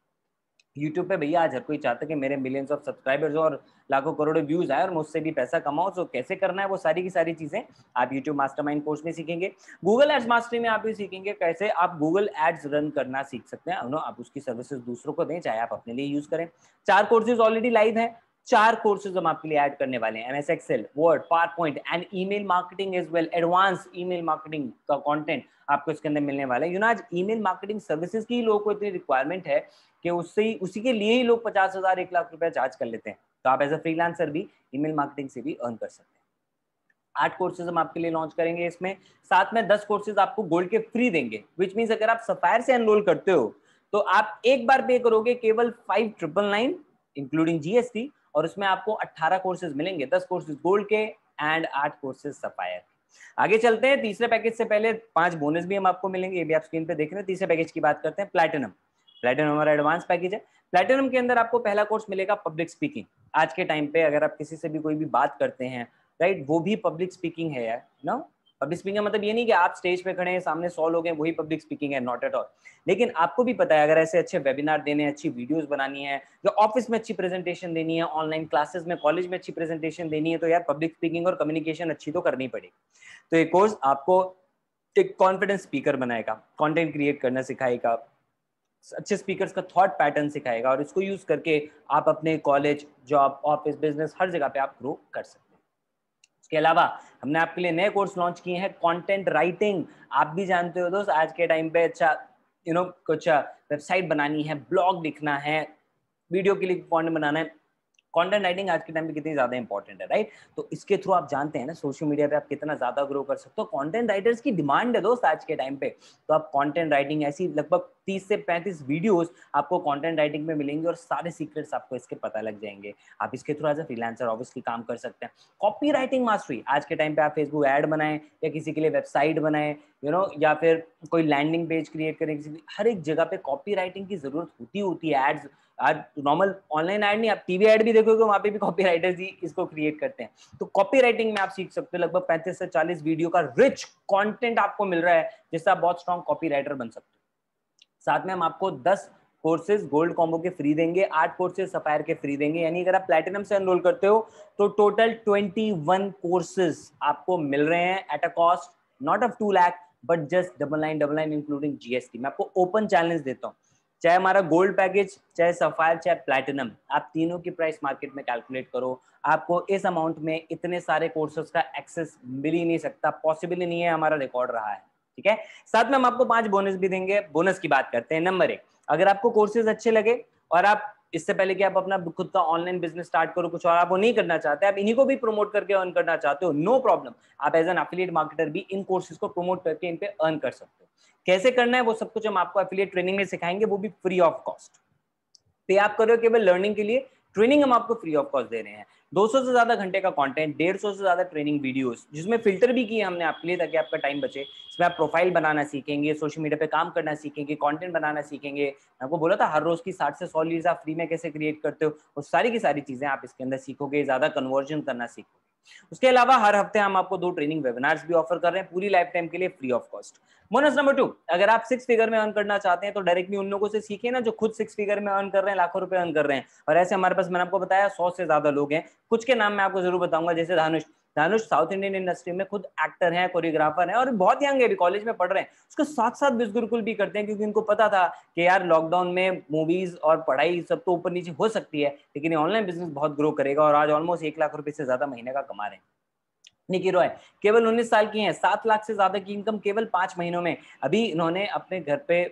यूट्यूब पे भैया आज हर कोई चाहता है कि मेरे मिलियंस ऑफ सब्सक्राइबर्स और लाखों करोड़ों व्यूज आए और मुझसे भी पैसा कमाओ। तो कैसे करना है वो सारी की सारी चीजें आप यूट्यूब मास्टरमाइंड कोर्स में सीखेंगे। गूगल एड्स मास्टरी में आप भी सीखेंगे कैसे आप गूगल एड्स रन करना सीख सकते हैं, आप उसकी सर्विसेज दूसरों को दें, चाहे आप अपने लिए यूज करें। 4 कोर्सेज ऑलरेडी लाइव है, 4 कोर्सेज हम आपके लिए ऐड करने वाले हैं। MS Excel, Word, PowerPoint and email marketing as well. Advance email marketing का कंटेंट आपको इसके अंदर मिलने वाला है। आज ईमेल मार्केटिंग सर्विसेज की लोगों को इतनी रिक्वायरमेंट है कि उसी के लिए ही लोग 50,000 1 लाख रुपए चार्ज कर लेते हैं। तो आप एज अ फ्रीलांसर भी ईमेल मार्केटिंग से भी अर्न कर सकते हैं। 8 कोर्सेज हम आपके लिए लॉन्च करेंगे इसमें, साथ में 10 कोर्सेज आपको गोल्ड के फ्री देंगे। विच मींस अगर आप सफायर से एनरोल करते हो तो आप एक बार पे करोगे केवल 5999 इंक्लूडिंग जीएसटी, और उसमें आपको 18 कोर्सेज मिलेंगे, 10 कोर्सेज गोल्ड के एंड 8 कोर्सेज सफायर। आगे चलते हैं, तीसरे पैकेज से पहले 5 बोनस भी हम आपको मिलेंगे, ये भी आप स्क्रीन पे देख रहे हैं। तीसरे पैकेज की बात करते हैं, प्लैटिनम। प्लैटिनम हमारा एडवांस पैकेज है। प्लैटिनम के अंदर आपको पहला कोर्स मिलेगा पब्लिक स्पीकिंग। आज के टाइम पे अगर आप किसी से भी कोई भी बात करते हैं, राइट, वो भी पब्लिक स्पीकिंग है यार, ना। पब्लिक स्पीकिंग मतलब ये नहीं कि आप स्टेज पे खड़े हैं, सामने 100 लोग हैं, वही पब्लिक स्पीकिंग है, नॉट एट ऑल। लेकिन आपको भी पता है अगर ऐसे अच्छे वेबिनार देने, अच्छी वीडियोस बनानी है, जो ऑफिस में अच्छी प्रेजेंटेशन देनी है, ऑनलाइन क्लासेस में, कॉलेज में अच्छी प्रेजेंटेशन देनी है, तो यार पब्लिक स्पीकिंग और कम्युनिकेशन अच्छी तो करनी पड़ेगी। तो ये कोर्स आपको एक कॉन्फिडेंस स्पीकर बनाएगा, कंटेंट क्रिएट करना सिखाएगा, अच्छे स्पीकर्स का थॉट पैटर्न सिखाएगा, और इसको यूज करके आप अपने कॉलेज, जॉब, ऑफिस, बिजनेस, हर जगह पे आप ग्रो कर सकते हैं। इसके अलावा हमने आपके लिए नए कोर्स लॉन्च किए हैं, कंटेंट राइटिंग। आप भी जानते हो दोस्त, आज के टाइम पे अच्छा कुछ वेबसाइट बनानी है, ब्लॉग लिखना है, वीडियो के लिए कंटेंट बनाना है, कंटेंट राइटिंग आज के टाइम पे कितनी ज्यादा इंपॉर्टेंट है, राइट। तो इसके थ्रू आप जानते हैं ना सोशल मीडिया पे आप कितना ज्यादा ग्रो कर सकते हो। कंटेंट राइटर्स की डिमांड है दोस्त आज के टाइम पे। तो आप कंटेंट राइटिंग, ऐसी लगभग 30 से 35 वीडियोस आपको कंटेंट राइटिंग में मिलेंगे और सारे सीक्रेट्स आपको इसके पता लग जाएंगे। आप इसके through as a freelancer obviously काम कर सकते हैं। कॉपी राइटिंग मास्टरी, आज के टाइम पे आप फेसबुक ऐड बनाएं या किसी के लिए वेबसाइट बनाएं, या फिर कोई लैंडिंग पेज क्रिएट करें, हर एक जगह पे कॉपी राइटिंग की जरूरत होती है। एड्स, आज नॉर्मल ऑनलाइन ऐड नहीं, आप टीवी ऐड भी देखोगे, वहां पे भी कॉपी राइटर्स ही इसको क्रिएट करते हैं। तो कॉपी राइटिंग में आप सीख सकते हो, लगभग 35 से 40 वीडियो का रिच कंटेंट आपको मिल रहा है, जिससे आप बहुत स्ट्रॉन्ग कॉपी राइटर बन सकते हो। साथ में हम आपको 10 कोर्सेज गोल्ड कॉम्बो के फ्री देंगे, 8 कोर्सेज सफायर के फ्री देंगे, यानी अगर आप प्लैटिनम से एनरोल करते हो तो टोटल 21 कोर्सेज आपको मिल रहे हैं at a cost not of 2 lakh but just 9999 including GST. मैं आपको ओपन चैलेंज देता हूँ, चाहे हमारा गोल्ड पैकेज, चाहे सफायर, चाहे प्लैटिनम, आप तीनों की प्राइस मार्केट में कैलकुलेट करो, आपको इस अमाउंट में इतने सारे कोर्सेज का एक्सेस मिल ही नहीं सकता, पॉसिबल ही नहीं है, हमारा रिकॉर्ड रहा है। ठीक है, साथ में हम आपको 5 बोनस भी देंगे। बोनस की बात करते हैं। नंबर 1, अगर आपको कोर्सेज अच्छे लगे और आप इससे पहले कि आप अपना खुद का ऑनलाइन बिजनेस स्टार्ट करो कुछ और आप वो नहीं करना चाहते, आप इन्हीं को भी प्रमोट करके अर्न करना चाहते हो, नो प्रॉब्लम, आप एज एन एफिलिएट मार्केटर भी इन कोर्सेज को प्रमोट करके इन पे अर्न कर सकते हो। कैसे करना है वो सब कुछ हम आपको एफिलिएट ट्रेनिंग में सिखाएंगे, वो भी फ्री ऑफ कॉस्ट। पे आप करो केवल लर्निंग के लिए, ट्रेनिंग हम आपको फ्री ऑफ कॉस्ट दे रहे हैं। 200 से ज्यादा घंटे का कंटेंट, 150 से ज्यादा ट्रेनिंग वीडियोस, जिसमें फिल्टर भी किए हमने आपके लिए ताकि आपका टाइम बचे। इसमें आप प्रोफाइल बनाना सीखेंगे, सोशल मीडिया पे काम करना सीखेंगे, कंटेंट बनाना सीखेंगे। मैं आपको बोला था हर रोज की 60 से 100 लीड्स आप फ्री में कैसे क्रिएट करते हो, वो सारी की सारी चीजें आप इसके अंदर सीखोगे, ज्यादा कन्वर्जन करना सीखोगे। उसके अलावा हर हफ्ते हम आपको 2 ट्रेनिंग वेबिनार्स भी ऑफर कर रहे हैं पूरी लाइफ टाइम के लिए free of cost. Bonus number 2, अगर आप 6 फिगर में अर्न करना चाहते हैं तो डायरेक्टली उन लोगों से सीखिए ना जो खुद 6 फिगर में अर्न कर रहे हैं, लाखों रुपए अर्न कर रहे हैं। और ऐसे हमारे पास, मैंने आपको बताया 100 से ज्यादा लोग हैं। कुछ के नाम मैं आपको जरूर बताऊंगा, जैसे धानुष साउथ इंडियन इंडस्ट्री में खुद एक्टर हैं, कोरियोग्राफर हैं और बहुत यंग है, अभी कॉलेज में पढ़ रहे हैं। उसके साथ साथ बिज गुरुकुल भी करते हैं, क्योंकि उनको पता था कि यार लॉकडाउन में मूवीज और पढ़ाई सब तो ऊपर नीचे हो सकती है, लेकिन ये ऑनलाइन बिजनेस बहुत ग्रो करेगा और आज ऑलमोस्ट 1 लाख रुपए से ज्यादा महीने का कमा रहे हैं। निकी रॉय केवल 19 साल की हैं, 7 लाख से ज्यादा की इनकम केवल 5 महीनों में। अभी इन्होंने अपने घर पे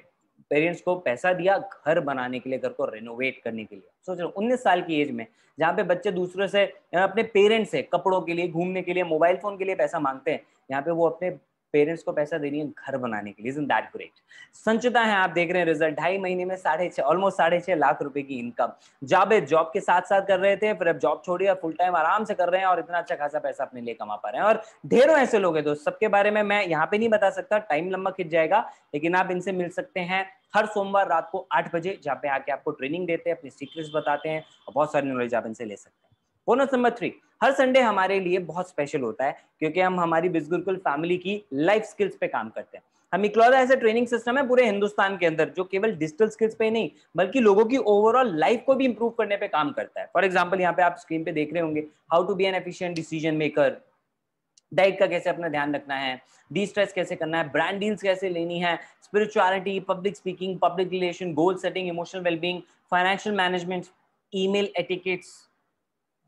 पेरेंट्स को पैसा दिया घर बनाने के लिए, घर को रेनोवेट करने के लिए। सोच रहे 19 साल की एज में, जहाँ पे बच्चे दूसरे से, अपने पेरेंट्स से कपड़ों के लिए, घूमने के लिए, मोबाइल फोन के लिए पैसा मांगते हैं, यहाँ पे वो अपने पेरेंट्स को पैसा दे रही है घर बनाने के लिए। Isn't that great? संचिता है, आप देख रहे हैं रिजल्ट, 2.5 महीने में ऑलमोस्ट 6.5 लाख रुपए की इनकम। जावेद जॉब के साथ साथ कर रहे थे, फिर अब जॉब छोड़ी और फुल टाइम आराम से कर रहे हैं और इतना अच्छा खासा पैसा अपने लिए कमा पा रहे हैं। और ढेरों ऐसे लोग हैं दोस्त, सबके बारे में मैं यहाँ पे नहीं बता सकता, टाइम लंबा खिंच जाएगा, लेकिन आप इनसे मिल सकते हैं हर सोमवार रात को 8 बजे, जहाँ पे आके आपको ट्रेनिंग देते हैं, अपनी सीक्रेट्स बताते हैं और बहुत सारी नॉलेज आप इनसे ले सकते हैं। बोनस नंबर 3, हर संडे हमारे लिए बहुत स्पेशल होता है, क्योंकि हम हमारी बिज गुरुकुल फैमिली की लाइफ स्किल्स पे काम करते हैं। हम इकलौता ऐसा ट्रेनिंग सिस्टम है पूरे हिंदुस्तान के अंदर जो केवल डिजिटल स्किल्स पे नहीं बल्कि लोगों की ओवरऑल लाइफ को भी इंप्रूव करने पे काम करता है। फॉर एग्जांपल, यहाँ पे आप स्क्रीन पे देख रहे होंगे, how to be an efficient decision maker, diet का कैसे अपना ध्यान रखना है, डी स्ट्रेस कैसे करना है, ब्रांड डील्स कैसे लेनी है, spirituality, public speaking, public relation, goal setting, emotional wellbeing, financial management, email etiquettes,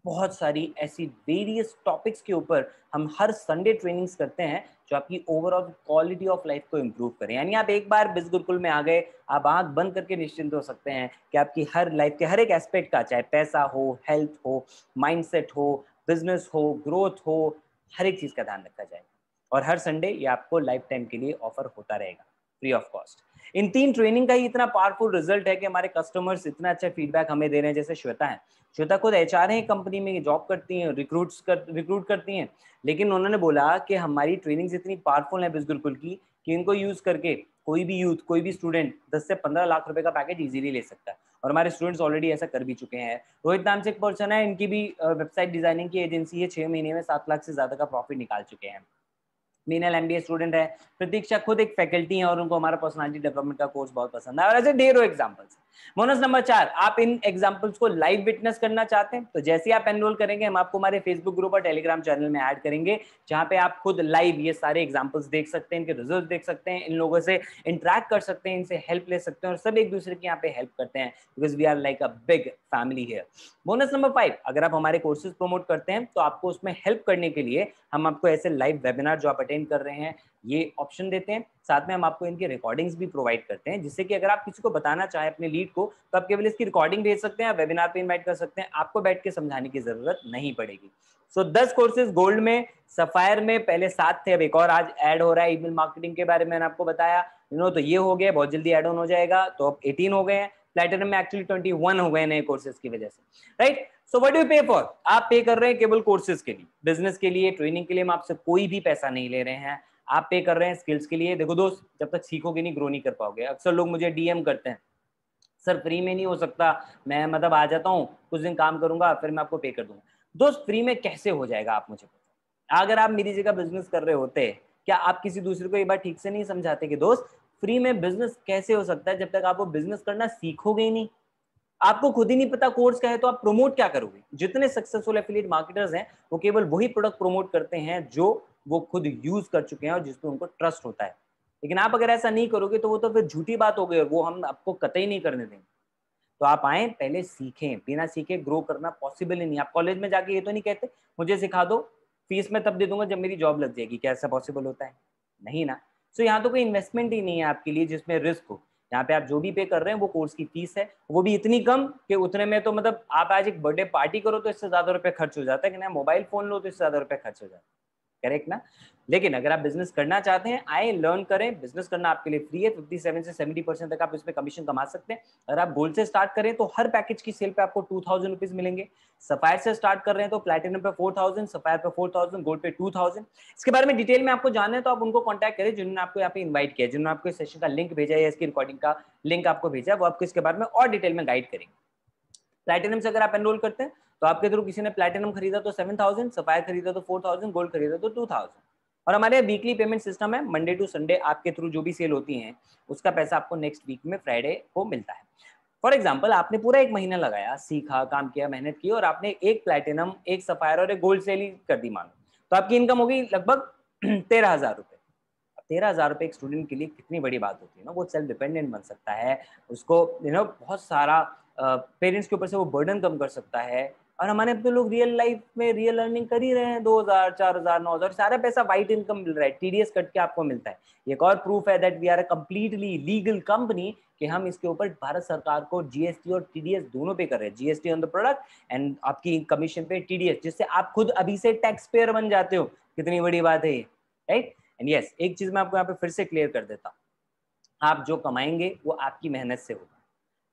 बहुत सारी ऐसी वेरियस टॉपिक्स के ऊपर हम हर संडे ट्रेनिंग्स करते हैं जो आपकी ओवरऑल क्वालिटी ऑफ लाइफ को इंप्रूव करें। यानी आप एक बार बिज गुरुकुल में आ गए, आप आंख बंद करके निश्चिंत हो सकते हैं कि आपकी हर लाइफ के हर एक एस्पेक्ट का, चाहे पैसा हो, हेल्थ हो, माइंडसेट हो, बिजनेस हो, ग्रोथ हो, हर एक चीज का ध्यान रखा जाएगा। और हर संडे ये आपको लाइफ टाइम के लिए ऑफर होता रहेगा free of cost. In 3 training का ही इतना पावरफुल रिजल्ट है कि हमारे कस्टमर्स इतना अच्छा फीडबैक हमें दे रहे हैं। जैसे श्वेता है, श्वेता खुद एचआर है, कंपनी में जॉब करती हैं, रिक्रूट करती हैं, लेकिन उन्होंने बोला कि हमारी ट्रेनिंग्स इतनी पावरफुल है बिज गुरुकुल की कि इनको यूज करके कोई भी यूथ, कोई भी स्टूडेंट 10 से 15 लाख रुपए का पैकेज इजीली ले सकता है। और हमारे स्टूडेंट्स ऑलरेडी ऐसा कर भी चुके हैं। रोहित नाम से एक पर्सन है, इनकी भी वेबसाइट डिजाइनिंग की एजेंसी है, 6 महीने में 7 लाख से ज्यादा का प्रॉफिट निकाल चुके हैं। मीनल एमबीए स्टूडेंट है, प्रतीक्षा खुद एक फैकल्टी है और उनको हमारा पर्सनालिटी डेवलपमेंट का कोर्स बहुत पसंद है। और ऐसे ढेरों एग्जांपल्स। बोनस नंबर 4, आप इन एग्जांपल्स को लाइव विटनेस करना चाहते हैं तो जैसे ही आप एनरोल करेंगे हम आपको हमारे फेसबुक ग्रुप और टेलीग्राम चैनल में ऐड करेंगे, जहां पे आप खुद लाइव ये सारे एग्जांपल्स देख सकते हैं, इनके रिजल्ट देख सकते हैं, इन लोगों से इंटरेक्ट कर सकते हैं, इनसे हेल्प ले सकते हैं और सब एक दूसरे की यहाँ पे हेल्प करते हैं, because we are like a big family here. Bonus number 5, अगर आप हमारे कोर्सेज प्रमोट करते हैं तो आपको उसमें हेल्प करने के लिए हम आपको ऐसे लाइव वेबिनार जो आप अटेंड कर रहे हैं ये ऑप्शन देते हैं। साथ में हम आपको इनकी रिकॉर्डिंग्स भी प्रोवाइड करते हैं, जिससे कि अगर आप किसी को बताना चाहें अपने लीड को तो आप केवल इसकी रिकॉर्डिंग भेज सकते हैं, वेबिनार पे इनवाइट कर सकते हैं, आपको बैठ के समझाने की जरूरत नहीं पड़ेगी। सो 10 कोर्सेज गोल्ड में, सफायर में पहले 7 थे, अब एक और आज ऐड हो रहा है। ईमेल मार्केटिंग के बारे में मैंने आपको बताया, तो ये हो गया, बहुत जल्दी एड ऑन हो जाएगा, तो अब 18 हो गए हैं। प्लैटिनम में एक्चुअली 21 हो गए नए कोर्सेज की वजह से, right. So what do you पे फॉर? आप पे कर रहे हैं केवल कोर्सेज के लिए, बिजनेस के लिए, ट्रेनिंग के लिए हम आपसे कोई भी पैसा नहीं ले रहे हैं। आप पे कर रहे हैं स्किल्स के लिए। देखो दोस्त, जब तक सीखोगे नहीं ग्रो नहीं कर पाओगे। अक्सर लोग मुझे डीएम करते हैं, सर फ्री में नहीं हो सकता, मैं मतलब आ जाता हूँ, कुछ दिन काम करूंगा, फिर मैं आपको पे कर दूंगा। दोस्त फ्री में कैसे हो जाएगा आप मुझे बताओ। अगर आप मेरी जगह बिजनेस कर रहे होते, क्या आप किसी दूसरे को ये बात ठीक से नहीं समझाते कि दोस्त फ्री में बिजनेस कैसे हो सकता है जब तक आप वो बिजनेस करना सीखोगे ही नहीं। आपको खुद ही नहीं पता कोर्स क्या है, तो आप प्रमोट क्या करोगे? जितने सक्सेसफुल एफिलिएट मार्केटर्स हैं वो केवल वही प्रोडक्ट प्रमोट करते हैं जो वो खुद यूज कर चुके हैं और जिस पर उनको ट्रस्ट होता है। लेकिन आप अगर ऐसा नहीं करोगे तो वो तो फिर झूठी बात हो गई और वो हम आपको कतई नहीं करने देंगे। तो आप आए, पहले सीखें। बिना सीखे ग्रो करना पॉसिबल ही नहीं। आप कॉलेज में जाके ये तो नहीं कहते मुझे सिखा दो, फीस मैं तब दे दूंगा जब मेरी जॉब लग जाएगी। क्या ऐसा पॉसिबल होता है? नहीं ना। सो यहाँ तो कोई इन्वेस्टमेंट ही नहीं है आपके लिए जिसमें रिस्क हो। यहाँ पे आप जो भी पे कर रहे हैं वो कोर्स की फीस है, वो भी इतनी कम कि उतने में तो मतलब आप आज एक बर्थडे पार्टी करो तो इससे ज्यादा रुपए खर्च हो जाता है, कि ना मोबाइल फोन लो तो इससे ज्यादा रुपए खर्च हो जाता है। करेक्ट ना? लेकिन अगर आप बिजनेस करना चाहते हैं, आए लर्न करें। बिजनेस करना आपके लिए फ्री है। 57 से 70% तक आप इसमें कमीशन कमा सकते हैं। अगर आप गोल्ड से स्टार्ट करें तो हर पैकेज की सेल पे आपको 2000 रुपीज मिलेंगे। सफायर से स्टार्ट कर रहे हैं तो प्लैटिनम पे 4000, सफायर पे 4000, गोल्ड पे 2000। इसके बारे में डिटेल में आपको जानना है तो आप उनको कॉन्टैक्ट करें जिन्होंने आपको यहाँ पे इन्वाइट किया, जिन्होंने आपको इस सेशन का लिंक भेजा या इसकी रिकॉर्डिंग का लिंक आपको भेजा, वो आपको इसके बारे में और डिटेल में गाइड करेंगे। प्लैटिनम से अगर आप एनरोल करते हैं तो आपके थ्रू किसी ने प्लैटिनम खरीदा तो 7000, सफायर खरीदा तो 4000, गोल्ड खरीदा तो 2000। और हमारे यहाँ वीकली पेमेंट सिस्टम है। मंडे टू संडे आपके थ्रू जो भी सेल होती है उसका पैसा आपको नेक्स्ट वीक में फ्राइडे को मिलता है। फॉर एग्जाम्पल, आपने पूरा एक महीना लगाया, सीखा, काम किया, मेहनत की और आपने एक प्लैटिनम, एक सफायर और एक गोल्ड सेल ही कर दी मानो, तो आपकी इनकम होगी लगभग 13,000 रुपए। 13,000 रुपए एक स्टूडेंट के लिए कितनी बड़ी बात होती है ना। वो सेल्फ डिपेंडेंट बन सकता है, उसको बहुत सारा पेरेंट्स के ऊपर से वो बर्डन कम कर सकता है। और हमारे अपने लोग रियल लाइफ में रियल अर्निंग कर ही रहे हैं। 2,000, 4,000, 9,000, सारा पैसा वाइट इनकम मिल रहा है, टीडीएस कट के आपको मिलता है। एक और प्रूफ है that we are a completely legal company, कि हम इसके ऊपर भारत सरकार को जीएसटी और टीडीएस दोनों पे कर रहे हैं। GST on the product and आपकी कमीशन पे टीडीएस, जिससे आप खुद अभी से टैक्स पेयर बन जाते हो। कितनी बड़ी बात है ये, राइट। एंड यस, एक चीज मैं आपको यहाँ पे फिर से क्लियर कर देता हूँ, आप जो कमाएंगे वो आपकी मेहनत से होगा।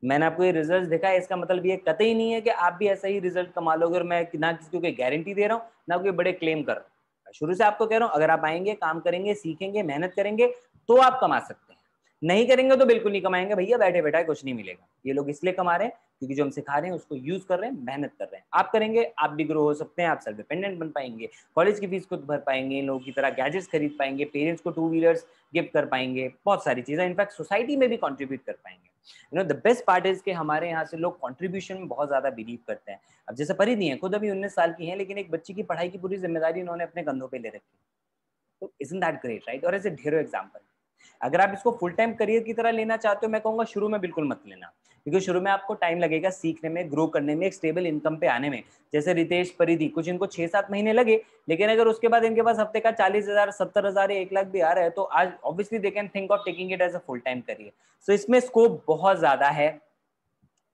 मैंने आपको ये रिजल्ट दिखा है, इसका मतलब ये कतई नहीं है कि आप भी ऐसा ही रिजल्ट कमा लोगे। और मैं ना किसी को कोई गारंटी दे रहा हूँ ना कोई बड़े क्लेम कर रहा हूँ। शुरू से आपको कह रहा हूँ, अगर आप आएंगे, काम करेंगे, सीखेंगे, मेहनत करेंगे तो आप कमा सकते हैं। नहीं करेंगे तो बिल्कुल नहीं कमाएंगे भैया, बैठे बैठा कुछ नहीं मिलेगा। ये लोग इसलिए कमा रहे हैं क्योंकि जो हम सिखा रहे हैं उसको यूज कर रहे हैं, मेहनत कर रहे हैं। आप करेंगे, आप भी ग्रो हो सकते हैं, आप सेल्फ डिपेंडेंट बन पाएंगे, कॉलेज की फीस खुद भर पाएंगे, इन लोगों की तरह गैजेट्स खरीद पाएंगे, पेरेंट्स को 2 व्हीलर्स गिफ्ट कर पाएंगे, बहुत सारी चीजें, इनफैक्ट सोसाइटी में भी कंट्रीब्यूट कर पाएंगे। द बेस्ट पार्ट इज कि हमारे यहाँ से लोग कंट्रीब्यूशन में बहुत ज्यादा बिलीव करते हैं। अब जैसे परिधि है, खुद अभी 19 साल की है, लेकिन एक बच्ची की पढ़ाई की पूरी जिम्मेदारी उन्होंने अपने कंधों पे ले रखी। तो इजंट दैट ग्रेट, राइट? और ऐसे ढेरों एग्जाम्पल। अगर आप इसको फुल टाइम करियर की तरह लेना चाहते हो, मैं कहूंगा शुरू में बिल्कुल मत लेना, क्योंकि शुरू में आपको टाइम लगेगा सीखने में, ग्रो करने में, एक स्टेबल इनकम पे आने में। जैसे रितेश, परिधि, कुछ इनको 6-7 महीने लगे, लेकिन अगर उसके बाद इनके पास हफ्ते का 40,000, 70,000 या 1 लाख भी आ रहा है तो आज obviously they can think of taking it as a full time career. So इसमें स्कोप बहुत ज्यादा है,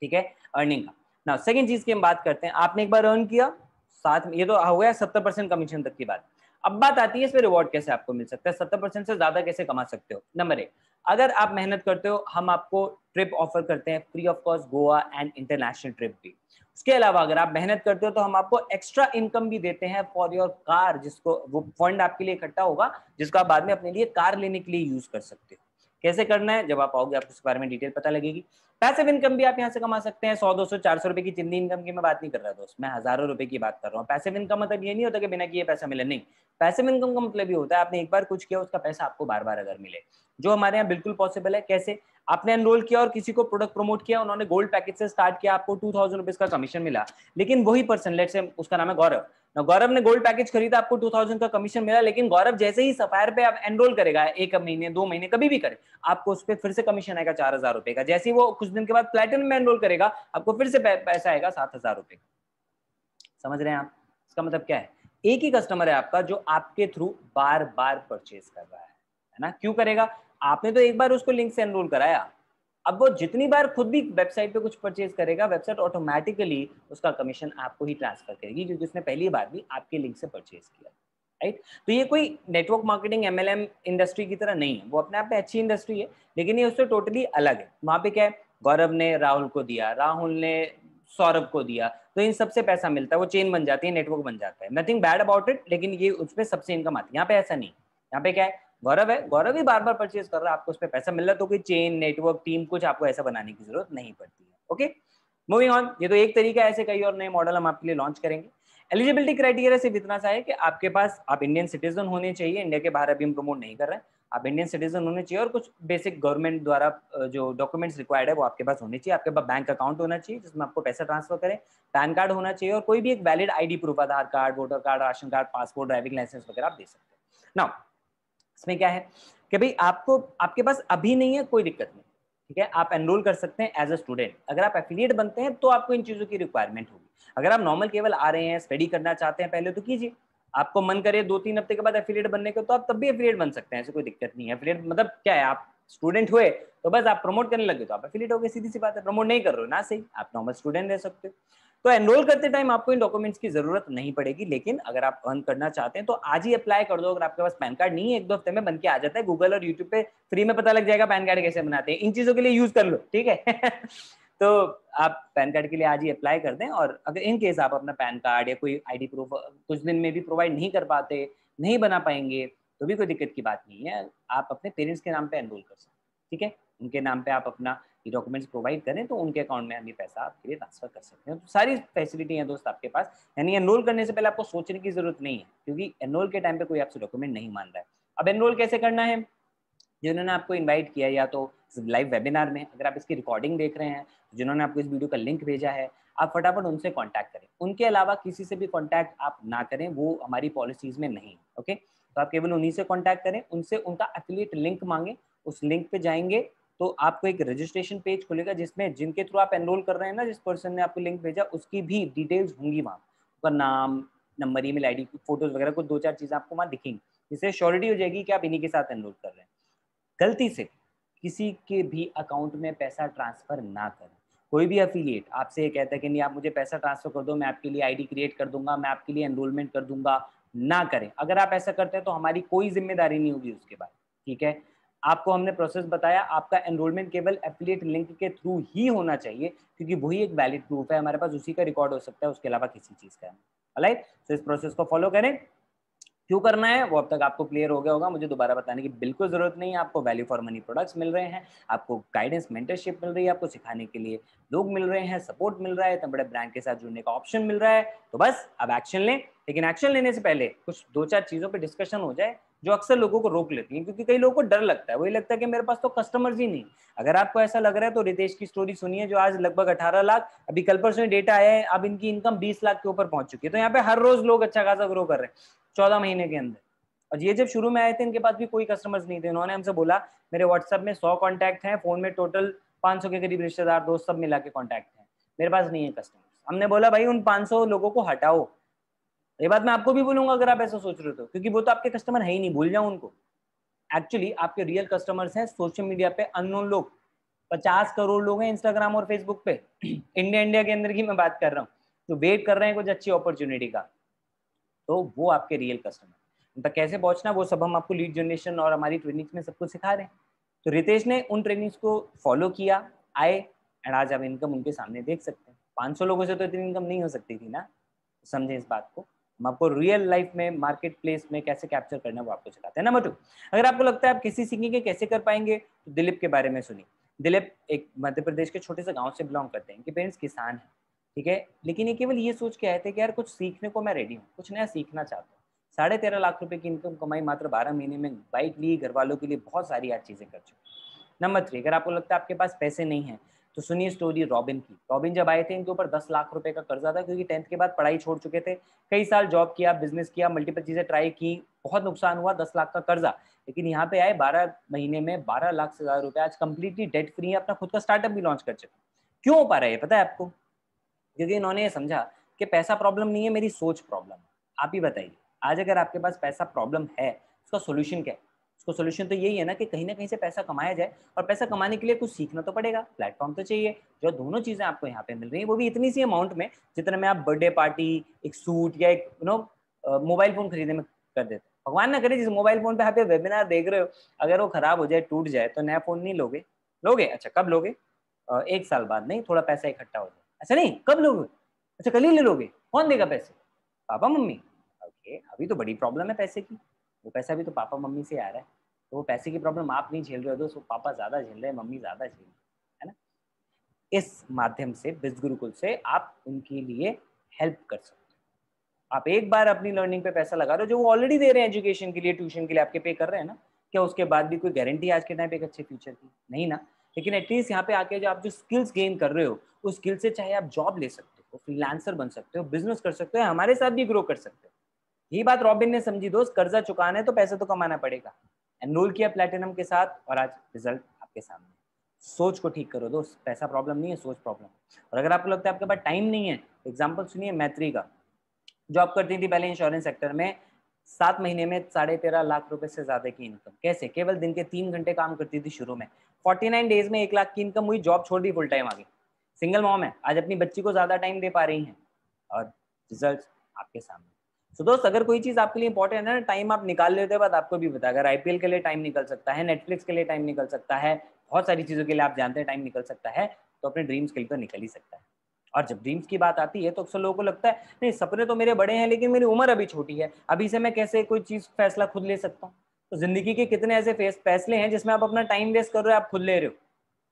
ठीक है, अर्निंग का। ना सेकंड चीज की हम बात करते हैं। आपने एक बार अर्न किया, साथ में ये तो हो गया 70% कमीशन तक की बात। अब बात आती है इसमें रिवॉर्ड कैसे आपको मिल सकता है, 70% से ज्यादा कैसे कमा सकते हो। नंबर 1, अगर आप मेहनत करते हो, हम आपको ट्रिप ऑफर करते हैं, free of cost Goa and international trip भी। उसके अलावा अगर आप मेहनत करते हो तो हम आपको एक्स्ट्रा इनकम भी देते हैं फॉर योर कार, जिसको वो फंड आपके लिए इकट्ठा होगा, जिसको आप बाद में अपने लिए कार लेने के लिए यूज कर सकते हो। कैसे करना है, जब आप आओगे आपको इसके बारे में डिटेल पता लगेगी। पैसिव इनकम भी आप यहाँ से कमा सकते हैं। 100, 200, 400 रुपए की चिंदी इनकम की मैं बात नहीं कर रहा दोस्त, मैं हजारों रुपए की बात कर रहा हूँ। पैसिव इनकम मतलब ये नहीं होता कि बिना किए पैसा मिले, नहीं। पैसिव इनकम का मतलब ये होता है आपने एक बार कुछ किया, उसका पैसा आपको बार बार अगर मिले, जो हमारे यहाँ बिल्कुल पॉसिबल है। कैसे? आपने एनरोल किया और किसी को प्रोडक्ट प्रमोट किया, उन्होंने गोल्ड पैकेज से स्टार्ट किया, आपको 2000 रुपीज का कमीशन मिला। लेकिन वही पर्सन, लेट्स से उसका नाम है गौरव, गौरव ने गोल्ड पैकेज खरीदा, आपको 2000 का कमीशन मिला, लेकिन गौरव जैसे ही सफायर पे आप एनरोल करेगा, 1 महीने 2 महीने कभी भी करे, आपको उस पर फिर से कमीशन आएगा 4,000 रुपए का। जैसे ही वो कुछ दिन के बाद प्लैटिनम में एनरोल करेगा, आपको फिर से पैसा आएगा 7,000 रुपए का। समझ रहे हैं आप? इसका मतलब क्या है? एक ही कस्टमर है आपका जो आपके थ्रू बार बार परचेज कर रहा है ना? क्यों करेगा? आपने तो एक बार उसको लिंक से एनरोल कराया, अब वो जितनी बार खुद भी वेबसाइट पे कुछ परचेज करेगा, वेबसाइट ऑटोमेटिकली उसका कमीशन आपको ही ट्रांसफर करेगी, क्योंकि उसने पहली बार भी आपके लिंक से परचेज किया। राइट। तो ये कोई नेटवर्क मार्केटिंग MLM इंडस्ट्री की तरह नहीं है, वो अपने आप में अच्छी इंडस्ट्री है, लेकिन ये उससे टोटली अलग है। वहाँ पे क्या है, गौरव ने राहुल को दिया, राहुल ने सौरभ को दिया, तो इन सबसे पैसा मिलता है, वो चेन बन जाती है, नेटवर्क बन जाता है, नथिंग बैड अबाउट इट, लेकिन ये उसमें सबसे इनकम आती है। यहाँ पे ऐसा नहीं, यहाँ पे क्या है, गौरव है, गौरव ही बार बार परचेज कर रहा है, आपको उस पर पैसा मिल रहा है, तो कोई चेन, नेटवर्क, टीम कुछ आपको ऐसा बनाने की जरूरत नहीं पड़ती है। Okay, moving on. ये तो एक तरीका है, ऐसे कई और नए मॉडल हम आपके लिए लॉन्च करेंगे। एलिजिबिलिटी क्राइटेरिया सिर्फ इतना सा है कि आपके पास, आप इंडियन सिटीजन होने चाहिए, इंडिया के बाहर अभी हम प्रमोट नहीं कर रहे हैं, आप इंडियन सिटीजन होने चाहिए, और कुछ बेसिक गवर्नमेंट द्वारा जो डॉक्यूमेंट्स रिक्वायर्ड है वो आपके पास होने चाहिए। आपके पास बैंक अकाउंट होना चाहिए जिसमें आपको पैसा ट्रांसफर करें, पैन कार्ड होना चाहिए, और कोई भी एक valid ID proof, Aadhaar card, voter card, ration card, passport, driving licence वगैरह आप दे सकते हैं। नाउ इसमें क्या है कि भाई आपको, आपके पास अभी नहीं है, कोई दिक्कत नहीं, ठीक है, आप एनरोल कर सकते हैं एज अ स्टूडेंट। अगर आप एफिलिएट बनते हैं तो आपको इन चीजों की रिक्वायरमेंट होगी। अगर आप नॉर्मल केवल आ रहे हैं, स्टडी करना चाहते हैं पहले, तो कीजिए। आपको मन करे 2-3 हफ्ते के बाद एफिलिएट बनने का, तो आप तब भी एफिलिएट बन सकते हैं, ऐसे कोई दिक्कत नहीं है। एफिलिएट मतलब क्या है, आप स्टूडेंट हुए तो बस आप प्रमोट करने लगे तो आप एफिलिएट हो गए, सीधी सी बात है। प्रमोट नहीं कर रहे हो ना, सही, आप नॉर्मल स्टूडेंट रह सकते हो। तो एनरोल करते टाइम आपको इन डॉक्यूमेंट्स की जरूरत नहीं पड़ेगी, लेकिन अगर आप अर्न करना चाहते हैं तो आज ही अप्लाई कर दो। अगर आपके पास पैन कार्ड नहीं है, 1-2 हफ्ते में बन के आ जाता है, गूगल और यूट्यूब पे फ्री में पता लग जाएगा पैन कार्ड कैसे बनाते हैं, इन चीजों के लिए यूज कर लो, ठीक है। तो आप पैन कार्ड के लिए आज ही अप्लाई कर दें, और अगर इन केस आप अपना पैन कार्ड या कोई आईडी प्रूफ कुछ दिन में भी प्रोवाइड नहीं कर पाते, नहीं बना पाएंगे, तो भी कोई दिक्कत की बात नहीं है, आप अपने पेरेंट्स के नाम पे एनरोल कर सकते हैं, ठीक है। उनके नाम पे आप अपना ये डॉक्यूमेंट्स प्रोवाइड करें तो उनके अकाउंट में हम ये पैसा आपके लिए ट्रांसफर कर सकते हैं। तो सारी फैसिलिटी है दोस्त आपके पास, यानी एनरोल करने से पहले आपको सोचने की जरूरत नहीं है, क्योंकि एनरोल के टाइम पे कोई आपसे डॉक्यूमेंट नहीं मान रहा है। अब एनरोल कैसे करना है, जिन्होंने आपको इनवाइट किया, या तो लाइव वेबिनार में, अगर आप इसकी रिकॉर्डिंग देख रहे हैं, जिन्होंने आपको इस वीडियो का लिंक भेजा है, आप फटाफट उनसे कांटेक्ट करें। उनके अलावा किसी से भी कांटेक्ट आप ना करें, वो हमारी पॉलिसीज में नहीं है। ओके, तो आप केवल उन्हीं से कांटेक्ट करें, उनसे उनका एफिलिएट लिंक मांगे, उस लिंक पे जाएंगे तो आपको एक रजिस्ट्रेशन पेज खुलेगा, जिसमें जिनके थ्रू आप एनरोल कर रहे हैं ना, जिस पर्सन ने आपको लिंक भेजा, उसकी भी डिटेल्स होंगी वहाँ, उसका नाम, नंबर, ईमेल आईडी, फोटोज वगैरह, कुछ 2-4 चीजें आपको वहाँ दिखेंगी, जिससे श्योरिटी हो जाएगी कि आप इन्हीं के साथ एनरोल कर रहे हैं। गलती से किसी के भी अकाउंट में पैसा ट्रांसफर ना करें। कोई भी एफिलिएट आपसे ये कहता है कि नहीं आप मुझे पैसा ट्रांसफर कर दो, मैं आपके लिए आईडी क्रिएट कर दूंगा, मैं आपके लिए एनरोलमेंट कर दूंगा, ना करें। अगर आप ऐसा करते हैं तो हमारी कोई जिम्मेदारी नहीं होगी उसके बाद, ठीक है। आपको हमने प्रोसेस बताया, आपका एनरोलमेंट केवल एफिलिएट लिंक के थ्रू ही होना चाहिए, क्योंकि वही एक वैलिड प्रूफ है, हमारे पास उसी का रिकॉर्ड हो सकता है, उसके अलावा किसी चीज का। राइट, तो इस प्रोसेस को फॉलो करें। क्यों करना है वो अब तक आपको क्लियर हो गया होगा, मुझे दोबारा बताने की बिल्कुल जरूरत नहीं है। आपको वैल्यू फॉर मनी प्रोडक्ट्स मिल रहे हैं, आपको गाइडेंस, मेंटरशिप मिल रही है, आपको सिखाने के लिए लोग मिल रहे हैं, सपोर्ट मिल रहा है, इतने बड़े ब्रांड के साथ जुड़ने का ऑप्शन मिल रहा है। तो बस अब एक्शन लें, लेकिन एक्शन लेने से पहले कुछ 2-4 चीजों पर डिस्कशन हो जाए जो अक्सर लोगों को रोक लेती हैं, क्योंकि कई लोगों को डर लगता है, वही लगता है कि मेरे पास तो कस्टमर्स ही नहीं। अगर आपको ऐसा लग रहा है तो रितेश की स्टोरी सुनिए, जो आज लगभग 18 लाख, अभी कल परसों डेटा आया है, अब इनकी इनकम 20 लाख के ऊपर पहुंच चुकी है। तो यहाँ पे हर रोज लोग अच्छा खासा ग्रो कर रहे हैं 14 महीने के अंदर। और ये जब शुरू में आए थे, इनके पास भी कोई कस्टमर्स नहीं थे, इन्होंने हमसे बोला मेरे व्हाट्सएप में 100 कॉन्टैक्ट हैं, फोन में टोटल 500 के करीब रिश्तेदार दोस्त सब मिला के कॉन्टैक्ट हैं, मेरे पास नहीं है कस्टमर्स। हमने बोला भाई उन 500 लोगों को हटाओ। ये बात मैं आपको भी बोलूंगा अगर आप ऐसा सोच रहे हो तो, क्योंकि वो तो आपके कस्टमर है ही नहीं, भूल जाओ उनको। एक्चुअली आपके रियल कस्टमर्स हैं सोशल मीडिया पे अननोन लोग। 50 करोड़ लोग हैं इंस्टाग्राम और फेसबुक पे, इंडिया के अंदर की मैं बात कर रहा हूँ, जो वेट कर रहे हैं कुछ अच्छी अपॉर्चुनिटी का, तो वो आपके रियल कस्टमर। उन तक कैसे पहुंचना, वो सब हम आपको लीड जनरेशन और हमारी ट्रेनिंग्स में सब कुछ सिखा रहे हैं। तो रितेश ने उन ट्रेनिंग्स को फॉलो किया, आए, एंड आज आप इनकम उनके सामने देख सकते हैं। 500 लोगों से तो इतनी इनकम नहीं हो सकती थी ना, समझे इस बात को। हम आपको रियल लाइफ में मार्केट प्लेस में कैसे कैप्चर करना है वो आपको सिखाते हैं। नंबर 2, अगर आपको लगता है आप किसी सीखेंगे कैसे कर पाएंगे, तो दिलीप के बारे में सुनिए। दिलीप एक मध्य प्रदेश के छोटे से गांव से बिलोंग करते हैं, इनके पेरेंट्स किसान हैं, ठीक है, लेकिन ये केवल ये सोच के आए थे कि यार कुछ सीखने को मैं रेडी हूँ, कुछ नया सीखना चाहता हूँ। 13.5 लाख रुपए की इनकम कमाई मात्र 12 महीने में, बाइक ली, घर वालों के लिए बहुत सारी आज चीजें कर चुके। नंबर 3, अगर आपको लगता है आपके पास पैसे नहीं है, तो सुनिए स्टोरी रॉबिन की। रॉबिन जब आए थे इनके ऊपर 10 लाख रुपए का कर्जा था, क्योंकि 10th के बाद पढ़ाई छोड़ चुके थे, कई साल जॉब किया, बिजनेस किया, मल्टीपल चीजें ट्राई की, बहुत नुकसान हुआ, 10 लाख का कर्जा। लेकिन यहाँ पे आए 12 महीने में 12 लाख से ज्यादा रुपए, आज कंप्लीटली डेट फ्री है, अपना खुद का स्टार्टअप भी लॉन्च कर चुके। क्यों हो पा रहा है पता है आपको? क्योंकि इन्होंने ये समझा कि पैसा प्रॉब्लम नहीं है, मेरी सोच प्रॉब्लम है। आप ही बताइए, आज अगर आपके पास पैसा प्रॉब्लम है, उसका सोल्यूशन क्या है? उसका सोल्यूशन तो यही है ना कि कहीं ना कहीं से पैसा कमाया जाए, और पैसा कमाने के लिए कुछ सीखना तो पड़ेगा, प्लेटफॉर्म तो चाहिए। जो दोनों चीजें आपको यहाँ पे मिल रही है, वो भी इतनी सी अमाउंट में जितने में आप बर्थडे पार्टी, एक सूट या एक मोबाइल फोन खरीदने में कर देते हैं। भगवान ना करे जिस मोबाइल फोन पे आप वेबिनार देख रहे हो अगर वो खराब हो जाए, टूट जाए, तो नया फोन नहीं लोगे? लोगे? अच्छा कब लोगे? 1 साल बाद। नहीं, थोड़ा पैसा इकट्ठा हो जाए। अच्छा नहीं, कब लोगे? अच्छा कल ही ले लोगे। कौन देगा पैसे? Papa mummy. ओके, अभी तो बड़ी प्रॉब्लम है पैसे की, वो पैसा भी तो पापा मम्मी से आ रहा है, तो वो पैसे की प्रॉब्लम आप नहीं झेल रहे हो दोस्तों, पापा ज्यादा झेल रहे हैं, मम्मी ज्यादा झेल रही है ना। इस माध्यम से बिज गुरुकुल से आप उनके लिए हेल्प कर सकते हो। आप एक बार अपनी लर्निंग पे पैसा लगा रहे हो, जो वो ऑलरेडी दे रहे हैं एजुकेशन के लिए, ट्यूशन के लिए आपके पे कर रहे हैं ना, क्या उसके बाद भी कोई गारंटी आज के टाइम पे एक अच्छे फ्यूचर की? नहीं ना। लेकिन एटलीस्ट यहाँ पे आके जो आप जो स्किल्स गेन कर रहे हो, उस स्किल से चाहे आप जॉब ले सकते हो, फ्रीलांसर बन सकते हो, बिजनेस कर सकते हो, हमारे साथ भी ग्रो कर सकते हो। यही बात रॉबिन ने समझी दोस्त, कर्जा चुकाना है तो पैसे तो कमाना पड़ेगा। एनरोल किया प्लेटिनम के साथ और आज रिजल्ट आपके सामने। सोच को ठीक करो दोस्त, पैसा प्रॉब्लम नहीं है, सोच प्रॉब्लम। और अगर आपको लगता है आपके पास टाइम नहीं है, एग्जाम्पल सुनिए मैत्री का। जॉब करती थी पहले इंश्योरेंस सेक्टर में, 7 महीने में 13.5 लाख रुपए से ज्यादा की इनकम। कैसे? केवल दिन के 3 घंटे काम करती थी शुरू में, 49 डेज में 1 लाख की इनकम हुई, जॉब छोड़ दी, फुल टाइम आ गई। सिंगल मॉम है, आज अपनी बच्ची को ज्यादा टाइम दे पा रही हैं और रिजल्ट आपके सामने। तो दोस्त अगर कोई चीज आपके लिए इंपॉर्टेंट है ना, टाइम आप निकाल लेते हो, बात आपको भी बता, अगर आईपीएल के लिए टाइम निकल सकता है, नेटफ्लिक्स के लिए टाइम निकल सकता है, बहुत सारी चीजों के लिए आप जानते हैं टाइम निकल सकता है, तो अपने ड्रीम्स के लिए तो निकल ही सकता है। और जब ड्रीम्स की बात आती है तो अक्सर लोगों को लगता है नहीं, सपने तो मेरे बड़े हैं लेकिन मेरी उम्र अभी छोटी है, अभी से मैं कैसे कोई चीज फैसला खुद ले सकता हूँ? तो जिंदगी के कितने ऐसे फैसले हैं जिसमें आप अपना टाइम वेस्ट कर रहे हो, आप खुद ले रहे हो,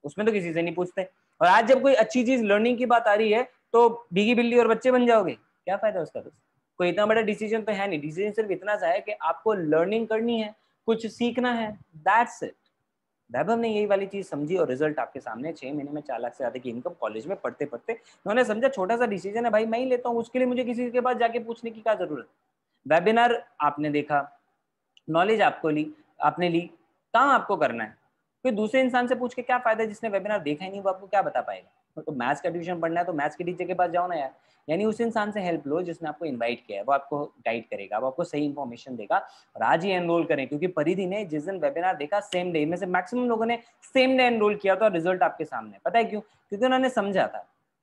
उसमें तो किसी से नहीं पूछते। और आज जब कोई अच्छी चीज लर्निंग की बात आ रही है तो भीगी बिल्ली और बच्चे बन जाओगे, क्या फायदा उसका? दोस्त कोई इतना बड़ा डिसीजन तो है नहीं, डिसीजन सिर्फ इतना सा है कि आपको लर्निंग करनी है, कुछ सीखना है, दैट्स इट। वैभव ने यही वाली चीज समझी और रिजल्ट आपके सामने, 6 महीने में 4 लाख से ज्यादा की इनकम। कॉलेज में पढ़ते पढ़ते उन्होंने समझा छोटा सा डिसीजन है भाई, मैं ही लेता हूँ, उसके लिए मुझे किसी के पास जाके पूछने की क्या जरूरत। वेबिनार आपने देखा, नॉलेज आपको ली, आपने ली, काम आपको करना है। कोई दूसरे इंसान से पूछ के क्या फायदा है जिसने वेबिनार देखा ही नहीं, वो आपको क्या बता पाएगा? तो मैथ्स का ट्यूशन पढ़ना है तो मैथ्स के टीचर के पास जाओ ना यार। यानी उस इंसान से हेल्प लो जिसने आपको इनवाइट किया है, वो आपको गाइड करेगा, वो आपको सही इन्फॉर्मेशन देगा। और आज ही एनरोल करें, क्योंकि परिधि ने जिस दिन वेबिनार देखा सेम डे में से मैक्सिमम लोगों ने सेम डे एनरोल किया था, रिजल्ट आपके सामने। पता है क्यों? क्योंकि उन्होंने समझा था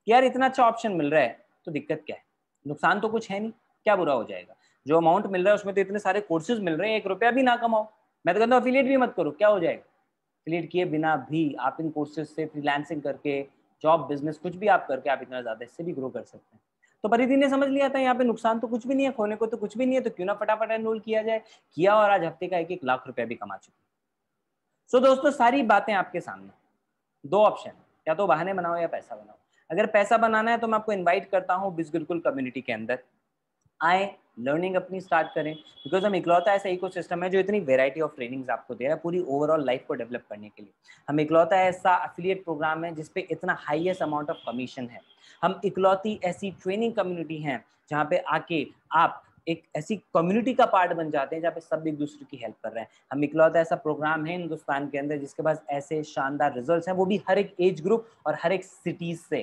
कि यार इतना अच्छा ऑप्शन मिल रहा है तो दिक्कत क्या है, नुकसान तो कुछ है नहीं, क्या बुरा हो जाएगा? जो अमाउंट मिल रहा है उसमें तो इतने सारे कोर्सेज मिल रहे हैं, 1 रुपया भी ना कमाओ। मैं तो कहता हूँ अफिलिएट भी मत करो, क्या हो जाएगा? अफिलिएट किए बिना भी आप इन कोर्सेज से फ्रीलांसिंग करके, जॉब, बिजनेस, कुछ भी आप करके आप इतना ज्यादा इससे भी ग्रो कर सकते हैं। तो परिधि ने समझ लिया था यहाँ पे नुकसान तो कुछ भी नहीं है, खोने को तो कुछ भी नहीं है, तो क्यों ना फटाफट एनरोल किया जाए। किया और आज हफ्ते का 1-1 लाख रुपया भी कमा चुके। सो दोस्तों सारी बातें आपके सामने, 2 ऑप्शन, या तो बहाने बनाओ या पैसा बनाओ। अगर पैसा बनाना है तो मैं आपको इन्वाइट करता हूँ बिज गुरुकुल कम्युनिटी के अंदर आए, लर्निंग अपनी स्टार्ट करें, बिकॉज हम इकलौता ऐसा इकोसिस्टम है जो इतनी वेराइटी ऑफ ट्रेनिंग्स आपको दे रहा है पूरी ओवरऑल लाइफ को डेवलप करने के लिए। हम इकलौता ऐसा एफिलिएट प्रोग्राम है जिसपे इतना हाईएस्ट अमाउंट ऑफ कमीशन है। हम इकलौती ऐसी ट्रेनिंग कम्युनिटी हैं जहाँ पे आके आप एक ऐसी कम्युनिटी का पार्ट बन जाते हैं जहाँ पे सब एक दूसरे की हेल्प कर रहे हैं। हम इकलौता ऐसा प्रोग्राम है हिंदुस्तान के अंदर जिसके पास ऐसे शानदार रिजल्ट्स हैं, वो भी हर एक एज ग्रुप और हर एक सिटीज से।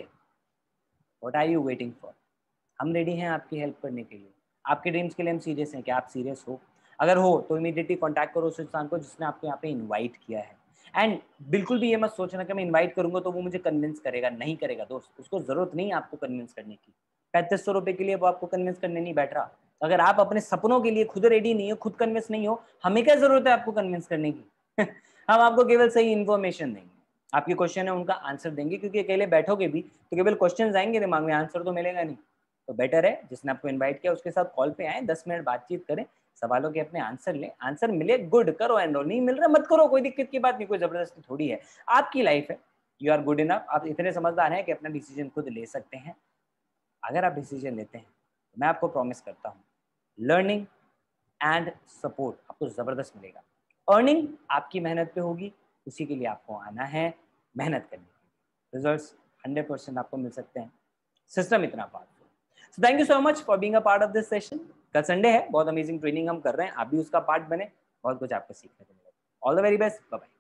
What are you waiting for? हम रेडी हैं आपकी हेल्प करने के लिए। आपके ड्रीम्स के लिए हम सीरियस हैं। क्या आप सीरियस हो? अगर हो तो इमीडिएटली कांटेक्ट करो उस इंसान को जिसने आपको यहाँ पे इनवाइट किया है। एंड बिल्कुल भी ये मत सोचना कि मैं इनवाइट करूंगा तो वो मुझे कन्विंस करेगा, नहीं करेगा दोस्त, उसको जरूरत नहीं है आपको कन्विंस करने की। 3500 रुपए के लिए वो आपको कन्विंस करने नहीं बैठ रहा। अगर आप अपने सपनों के लिए खुद रेडी नहीं हो, खुद कन्विंस नहीं हो, हमें क्या जरूरत है आपको कन्विंस करने की? हम आपको केवल सही इन्फॉर्मेशन देंगे, आपके क्वेश्चन है उनका आंसर देंगे, क्योंकि अकेले बैठोगे भी तो केवल क्वेश्चन आएंगे दिमाग में, आंसर तो मिलेगा नहीं। तो बेटर है जिसने आपको इनवाइट किया उसके साथ कॉल पे आए, 10 मिनट बातचीत करें, सवालों के अपने आंसर लें, आंसर मिले गुड, करो एनरोल, नहीं मिल रहा मत करो, कोई दिक्कत की बात नहीं, कोई जबरदस्ती थोड़ी है, आपकी लाइफ है, यू आर गुड इनफ, आप इतने समझदार हैं कि अपना डिसीजन खुद ले सकते हैं। अगर आप डिसीजन लेते हैं तो मैं आपको प्रॉमिस करता हूँ लर्निंग एंड सपोर्ट आपको जबरदस्त मिलेगा। अर्निंग आपकी मेहनत पे होगी, उसी के लिए आपको आना है, मेहनत करने के लिए रिजल्ट्स 100% आपको मिल सकते हैं। सिस्टम इतना powerful. So thank you so much for being a part of this session. कल संडे है, बहुत अमेजिंग ट्रेनिंग हम कर रहे हैं, आप भी उसका पार्ट बने, बहुत कुछ आपको सीखने को मिलेगा। All the very best, bye bye.